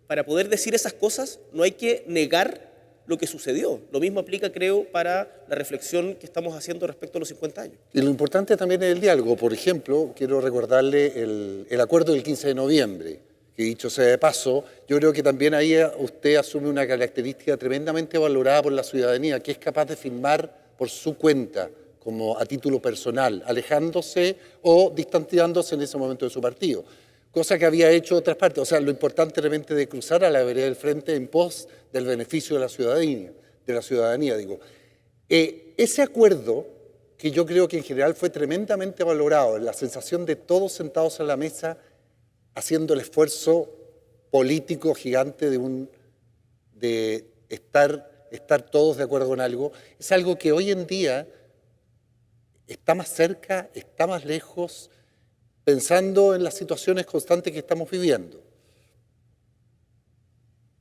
S2: para poder decir esas cosas no hay que negar lo que sucedió. Lo mismo aplica, creo, para la reflexión que estamos haciendo respecto a los 50 años.
S1: Y lo importante también es el diálogo. Por ejemplo, quiero recordarle el acuerdo del 15 de noviembre, que dicho sea de paso, yo creo que también ahí usted asume una característica tremendamente valorada por la ciudadanía, que es capaz de firmar por su cuenta, como a título personal, alejándose o distanciándose en ese momento de su partido. Cosa que había hecho otras partes. O sea, lo importante realmente de cruzar a la vereda del frente en pos del beneficio de la ciudadanía, digo. Ese acuerdo, que yo creo que en general fue tremendamente valorado, la sensación de todos sentados a la mesa haciendo el esfuerzo político gigante de estar todos de acuerdo con algo, es algo que hoy en día está más cerca, está más lejos, pensando en las situaciones constantes que estamos viviendo.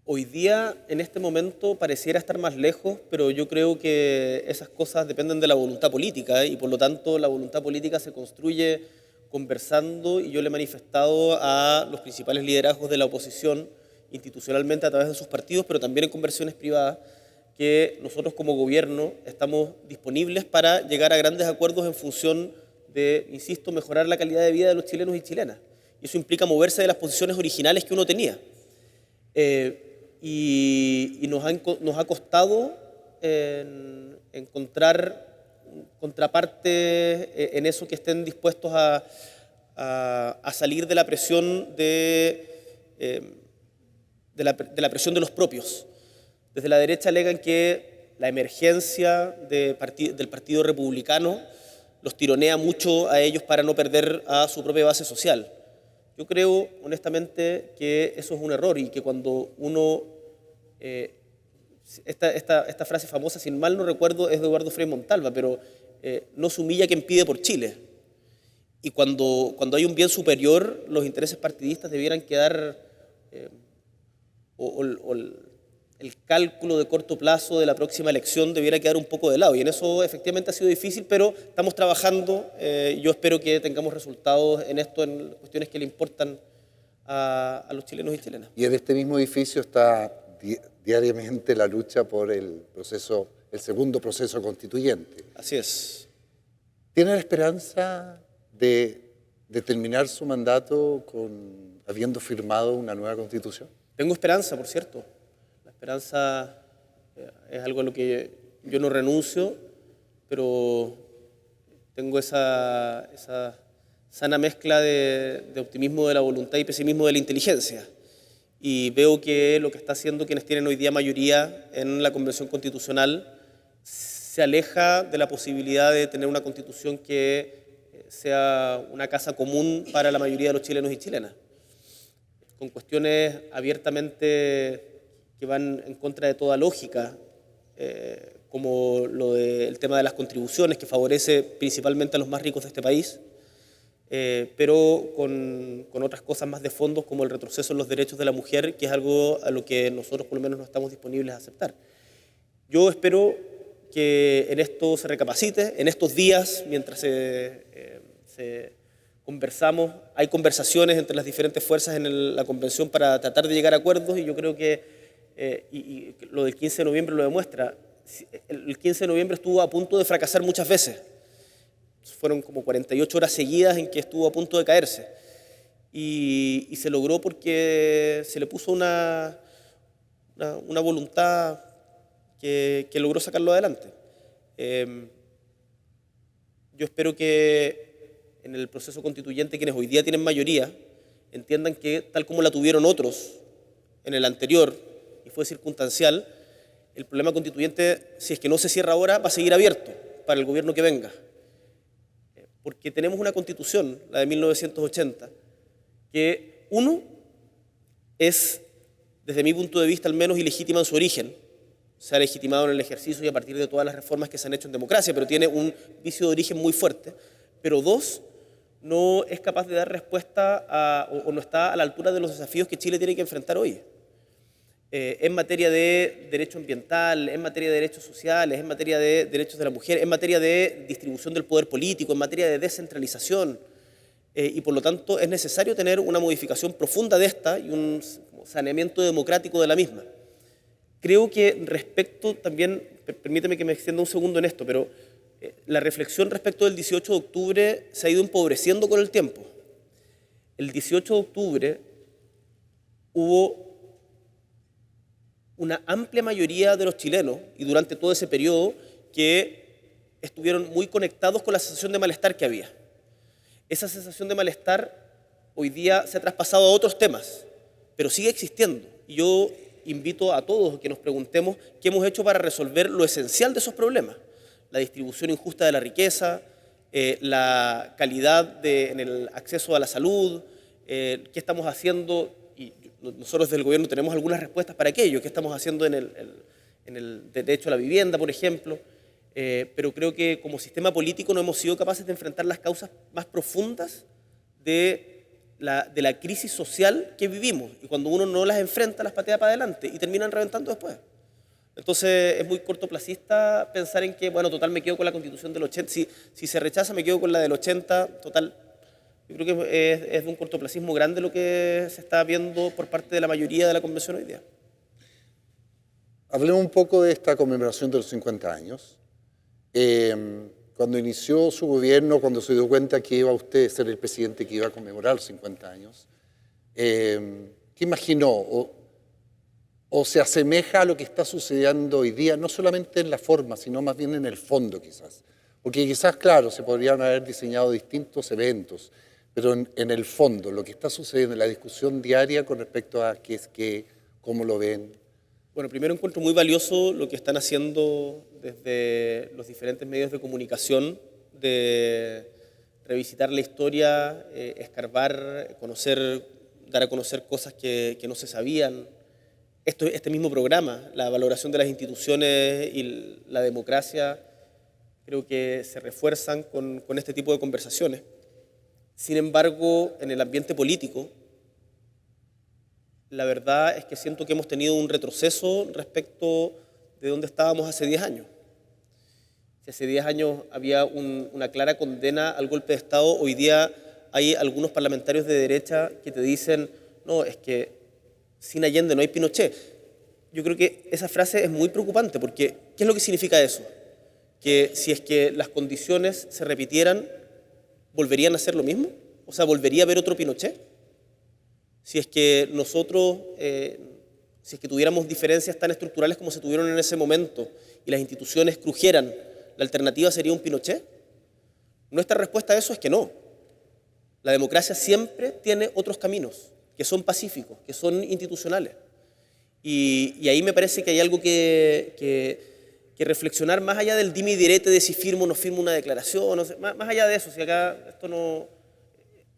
S2: Hoy día, en este momento, pareciera estar más lejos, pero yo creo que esas cosas dependen de la voluntad política, y por lo tanto la voluntad política se construye conversando, y yo le he manifestado a los principales liderazgos de la oposición institucionalmente a través de sus partidos, pero también en conversaciones privadas, que nosotros como gobierno estamos disponibles para llegar a grandes acuerdos en función de, insisto, mejorar la calidad de vida de los chilenos y chilenas. Y eso implica moverse de las posiciones originales que uno tenía. Y nos ha costado encontrar contrapartes en eso que estén dispuestos a salir de la presión de la presión de los propios. Desde la derecha alegan que la emergencia del Partido Republicano los tironea mucho a ellos para no perder a su propia base social. Yo creo, honestamente, que eso es un error y que cuando uno... esta frase famosa, si mal no recuerdo, es de Eduardo Frei Montalva, pero no se humilla quien pide por Chile. Y cuando hay un bien superior, los intereses partidistas debieran quedar... el cálculo de corto plazo de la próxima elección debiera quedar un poco de lado. Y en eso efectivamente ha sido difícil, pero estamos trabajando. Yo espero que tengamos resultados en esto, en cuestiones que le importan a los chilenos y chilenas.
S1: Y en este mismo edificio está diariamente la lucha por el segundo proceso constituyente.
S2: Así es.
S1: ¿Tiene la esperanza de terminar su mandato habiendo firmado una nueva constitución?
S2: Tengo esperanza, por cierto. La esperanza es algo a lo que yo no renuncio, pero tengo esa sana mezcla de optimismo de la voluntad y pesimismo de la inteligencia. Y veo que lo que está haciendo quienes tienen hoy día mayoría en la Convención Constitucional se aleja de la posibilidad de tener una constitución que sea una casa común para la mayoría de los chilenos y chilenas, con cuestiones abiertamente que van en contra de toda lógica, como el tema de las contribuciones, que favorece principalmente a los más ricos de este país, pero con otras cosas más de fondo, como el retroceso en los derechos de la mujer, que es algo a lo que nosotros por lo menos no estamos disponibles a aceptar. Yo espero que en esto se recapacite, en estos días, mientras conversamos, hay conversaciones entre las diferentes fuerzas en la convención para tratar de llegar a acuerdos, y yo creo que y lo del 15 de noviembre lo demuestra. El 15 de noviembre estuvo a punto de fracasar muchas veces. Fueron como 48 horas seguidas en que estuvo a punto de caerse. Y se logró porque se le puso una voluntad que logró sacarlo adelante. Yo espero que en el proceso constituyente quienes hoy día tienen mayoría entiendan que, tal como la tuvieron otros en el anterior y fue circunstancial, el problema constituyente, si es que no se cierra ahora, va a seguir abierto para el gobierno que venga. Porque tenemos una constitución, la de 1980, que uno es, desde mi punto de vista al menos, ilegítima en su origen. Se ha legitimado en el ejercicio y a partir de todas las reformas que se han hecho en democracia, pero tiene un vicio de origen muy fuerte. Pero dos, no es capaz de dar respuesta o no está a la altura de los desafíos que Chile tiene que enfrentar hoy. En materia de derecho ambiental, en materia de derechos sociales, en materia de derechos de la mujer, en materia de distribución del poder político, en materia de descentralización. Y por lo tanto es necesario tener una modificación profunda de esta y un saneamiento democrático de la misma. Creo que respecto también, permíteme que me extienda un segundo en esto, pero la reflexión respecto del 18 de octubre se ha ido empobreciendo con el tiempo. El 18 de octubre hubo una amplia mayoría de los chilenos, y durante todo ese periodo, que estuvieron muy conectados con la sensación de malestar que había. Esa sensación de malestar hoy día se ha traspasado a otros temas, pero sigue existiendo. Y yo invito a todos a que nos preguntemos qué hemos hecho para resolver lo esencial de esos problemas. La distribución injusta de la riqueza, la calidad en el acceso a la salud, qué estamos haciendo. Y nosotros desde el gobierno tenemos algunas respuestas para aquello. ¿Qué estamos haciendo en el derecho a la vivienda, por ejemplo? Pero creo que como sistema político no hemos sido capaces de enfrentar las causas más profundas de la crisis social que vivimos. Y cuando uno no las enfrenta, las patea para adelante y terminan reventando después. Entonces es muy cortoplacista pensar en que, bueno, total, me quedo con la Constitución del 80. Si se rechaza, me quedo con la del 80, total. Yo creo que es de un cortoplacismo grande lo que se está viendo por parte de la mayoría de la Convención hoy día. Hablemos
S1: un poco de esta conmemoración de los 50 años. cuando inició su gobierno, cuando se dio cuenta que iba usted a ser el presidente que iba a conmemorar los 50 años, ¿qué imaginó? ¿O se asemeja a lo que está sucediendo hoy día, no solamente en la forma, sino más bien en el fondo quizás? Porque quizás, claro, se podrían haber diseñado distintos eventos, pero en el fondo, lo que está sucediendo en la discusión diaria con respecto a qué es qué, cómo lo ven.
S2: Bueno, primero encuentro muy valioso lo que están haciendo desde los diferentes medios de comunicación, de revisitar la historia, escarbar, conocer, dar a conocer cosas que no se sabían. Este mismo programa, la valoración de las instituciones y la democracia, creo que se refuerzan con este tipo de conversaciones. Sin embargo, en el ambiente político, la verdad es que siento que hemos tenido un retroceso respecto de donde estábamos hace 10 años. Si hace 10 años había una clara condena al golpe de Estado, hoy día hay algunos parlamentarios de derecha que te dicen, no, es que sin Allende no hay Pinochet. Yo creo que esa frase es muy preocupante, porque ¿qué es lo que significa eso? Que si es que las condiciones se repitieran, ¿volverían a hacer lo mismo? O sea, ¿volvería a haber otro Pinochet? Si es que nosotros, si es que tuviéramos diferencias tan estructurales como se tuvieron en ese momento y las instituciones crujieran, ¿la alternativa sería un Pinochet? Nuestra respuesta a eso es que no. La democracia siempre tiene otros caminos, que son pacíficos, que son institucionales. Y ahí me parece que hay algo que reflexionar más allá del dime y direte de si firmo o no firmo una declaración, no sé, más allá de eso, si acá esto no...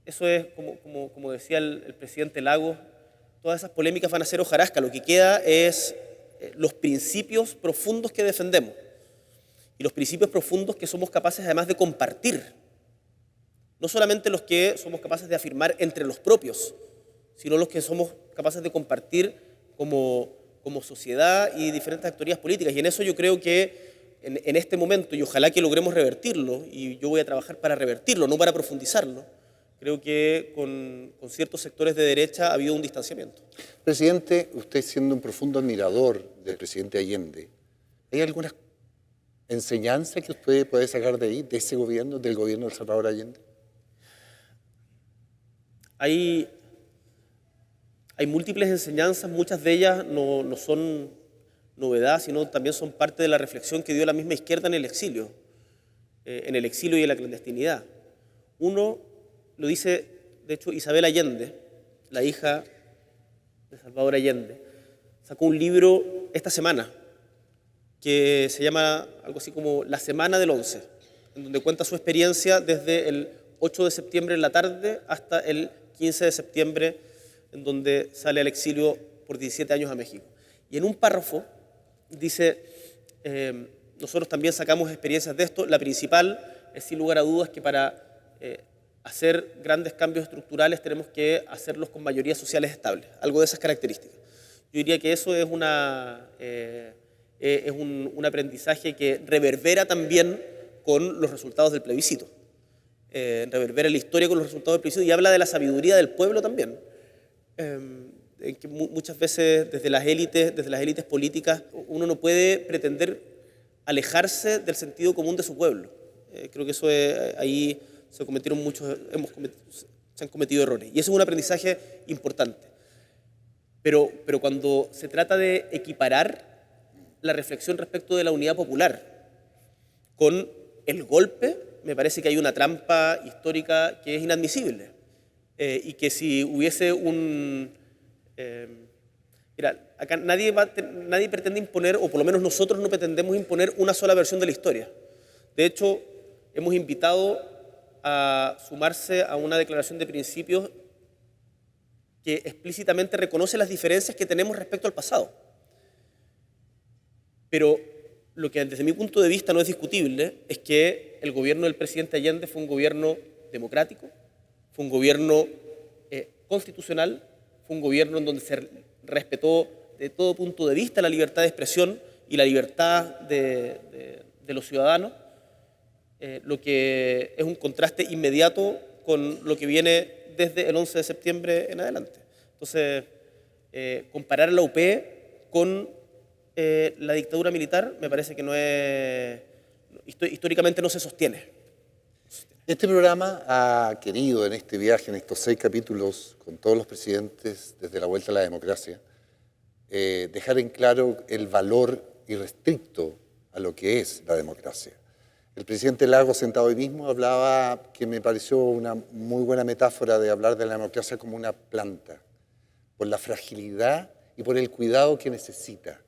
S2: Eso es, como decía el presidente Lagos, todas esas polémicas van a ser hojarasca, lo que queda es los principios profundos que defendemos. Y los principios profundos que somos capaces además de compartir. No solamente los que somos capaces de afirmar entre los propios, sino los que somos capaces de compartir como sociedad y diferentes actorías políticas. Y en eso yo creo que en este momento, y ojalá que logremos revertirlo, y yo voy a trabajar para revertirlo, no para profundizarlo, creo que con ciertos sectores de derecha ha habido un distanciamiento.
S1: Presidente, usted siendo un profundo admirador del presidente Allende, ¿hay alguna enseñanza que usted puede sacar de ahí, de ese gobierno, del gobierno de Salvador Allende?
S2: Hay múltiples enseñanzas, muchas de ellas no son novedad, sino también son parte de la reflexión que dio la misma izquierda en el exilio y en la clandestinidad. Uno, lo dice, de hecho, Isabel Allende, la hija de Salvador Allende, sacó un libro esta semana que se llama algo así como La Semana del 11, en donde cuenta su experiencia desde el 8 de septiembre en la tarde hasta el 15 de septiembre, en donde sale al exilio por 17 años a México. Y en un párrafo dice, nosotros también sacamos experiencias de esto, la principal es sin lugar a dudas que para hacer grandes cambios estructurales tenemos que hacerlos con mayorías sociales estables, algo de esas características. Yo diría que eso es un aprendizaje que reverbera también con los resultados del plebiscito. Reverbera la historia con los resultados del plebiscito y habla de la sabiduría del pueblo también. Que muchas veces desde las élites políticas uno no puede pretender alejarse del sentido común de su pueblo. Creo que eso ahí se han cometido errores. Y eso es un aprendizaje importante. Pero cuando se trata de equiparar la reflexión respecto de la unidad popular con el golpe, me parece que hay una trampa histórica que es inadmisible. Y que si hubiese mira, acá nadie pretende imponer, o por lo menos nosotros no pretendemos imponer una sola versión de la historia. De hecho, hemos invitado a sumarse a una declaración de principios que explícitamente reconoce las diferencias que tenemos respecto al pasado. Pero lo que desde mi punto de vista no es discutible es que el gobierno del presidente Allende fue un gobierno democrático, fue un gobierno constitucional, fue un gobierno en donde se respetó de todo punto de vista la libertad de expresión y la libertad de los ciudadanos, lo que es un contraste inmediato con lo que viene desde el 11 de septiembre en adelante. Entonces, comparar la UP con la dictadura militar me parece que no es... históricamente no se sostiene.
S1: Este programa ha querido en este viaje, en estos 6 capítulos, con todos los presidentes desde la vuelta a la democracia, dejar en claro el valor irrestricto a lo que es la democracia. El presidente Lagos, sentado hoy mismo, hablaba, que me pareció una muy buena metáfora de hablar de la democracia como una planta, por la fragilidad y por el cuidado que necesita.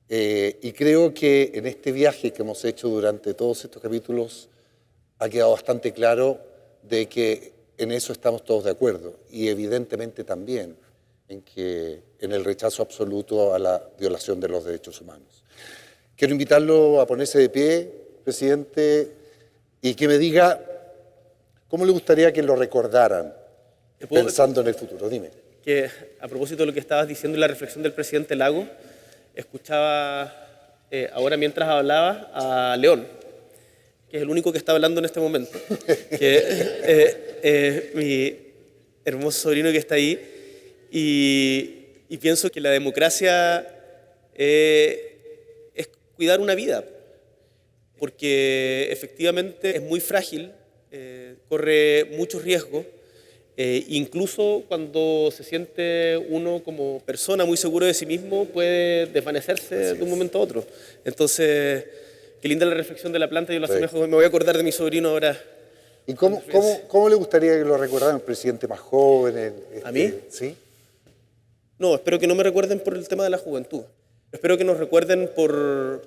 S1: Y creo que en este viaje que hemos hecho durante todos estos capítulos ha quedado bastante claro de que en eso estamos todos de acuerdo, y evidentemente también en el rechazo absoluto a la violación de los derechos humanos. Quiero invitarlo a ponerse de pie, presidente, y que me diga cómo le gustaría que lo recordaran pensando en el futuro. Dime.
S2: Que a propósito de lo que estabas diciendo y la reflexión del presidente Lagos, escuchaba ahora mientras hablaba a León, que es el único que está hablando en este momento, que mi hermoso sobrino que está ahí, y pienso que la democracia es cuidar una vida, porque efectivamente es muy frágil, corre muchos riesgos, incluso cuando se siente uno como persona muy seguro de sí mismo, puede desvanecerse de un momento a otro. Entonces, qué linda la reflexión de la planta, yo lo asemejo, me voy a acordar de mi sobrino ahora.
S1: ¿Y cómo le gustaría que lo recordaran el presidente más joven?
S2: ¿A mí?
S1: ¿Sí?
S2: No, espero que no me recuerden por el tema de la juventud. Espero que nos recuerden por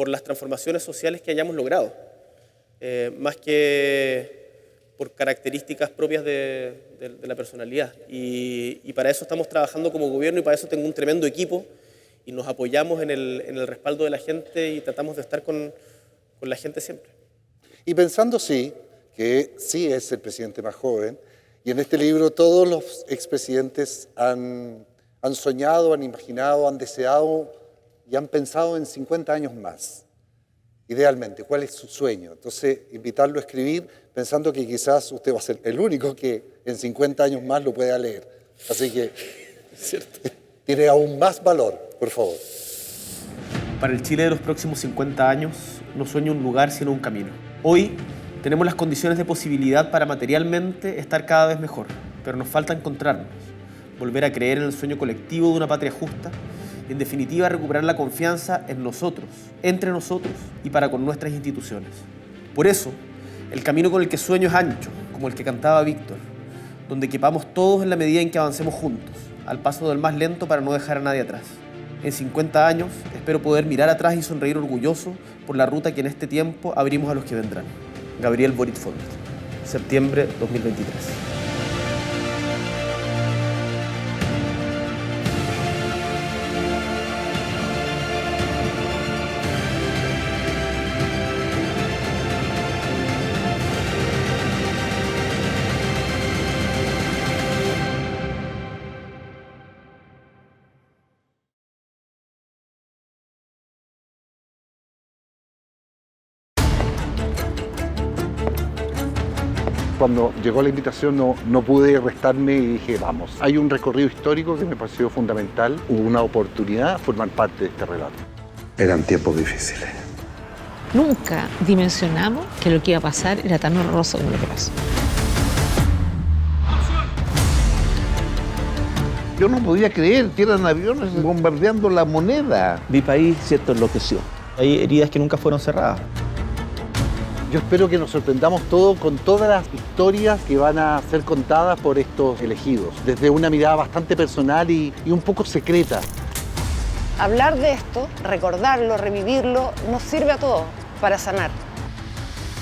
S2: las transformaciones sociales que hayamos logrado, más que por características propias de la personalidad. Y para eso estamos trabajando como gobierno, y para eso tengo un tremendo equipo, y nos apoyamos en el respaldo de la gente y tratamos de estar con la gente siempre.
S1: Y pensando que sí es el presidente más joven, y en este libro todos los expresidentes han soñado, han imaginado, han deseado y han pensado en 50 años más. Idealmente, ¿cuál es su sueño? Entonces, invitarlo a escribir pensando que quizás usted va a ser el único que en 50 años más lo pueda leer. Así que tiene aún más valor, por favor.
S2: Para el Chile de los próximos 50 años, no sueño un lugar sino un camino. Hoy tenemos las condiciones de posibilidad para materialmente estar cada vez mejor, pero nos falta encontrarnos, volver a creer en el sueño colectivo de una patria justa y, en definitiva, recuperar la confianza en nosotros, entre nosotros y para con nuestras instituciones. Por eso, el camino con el que sueño es ancho, como el que cantaba Víctor, donde quepamos todos en la medida en que avancemos juntos, al paso del más lento para no dejar a nadie atrás. En 50 años, espero poder mirar atrás y sonreír orgulloso por la ruta que en este tiempo abrimos a los que vendrán. Gabriel Boric Font, septiembre 2023.
S1: Cuando llegó la invitación no pude restarme y dije, vamos. Hay un recorrido histórico que me pareció fundamental. Hubo una oportunidad de formar parte de este relato.
S21: Eran tiempos difíciles.
S22: Nunca dimensionamos que lo que iba a pasar era tan horroroso como lo que pasó.
S21: Yo no podía creer que eran aviones bombardeando la moneda.
S5: Mi país, cierto, enloqueció. Hay heridas que nunca fueron cerradas.
S1: Yo espero que nos sorprendamos todos con todas las historias que van a ser contadas por estos elegidos, desde una mirada bastante personal y un poco secreta.
S23: Hablar de esto, recordarlo, revivirlo, nos sirve a todos para sanar.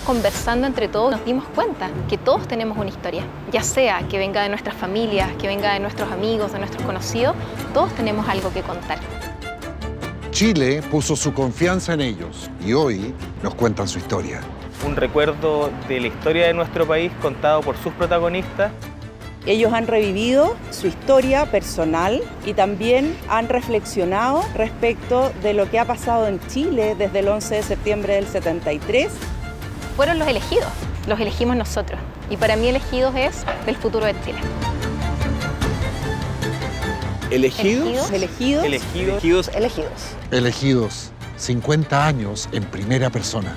S24: Conversando entre todos nos dimos cuenta que todos tenemos una historia, ya sea que venga de nuestras familias, que venga de nuestros amigos, de nuestros conocidos, todos tenemos algo que contar.
S6: Chile puso su confianza en ellos y hoy nos cuentan su historia.
S5: Un recuerdo de la historia de nuestro país contado por sus protagonistas.
S25: Ellos han revivido su historia personal y también han reflexionado respecto de lo que ha pasado en Chile desde el 11 de septiembre del 73.
S24: Fueron los elegidos, los elegimos nosotros. Y para mí elegidos es el futuro de Chile.
S2: ¿Elegidos?
S25: Elegidos.
S2: Elegidos.
S25: Elegidos.
S6: Elegidos. 50 años en primera persona.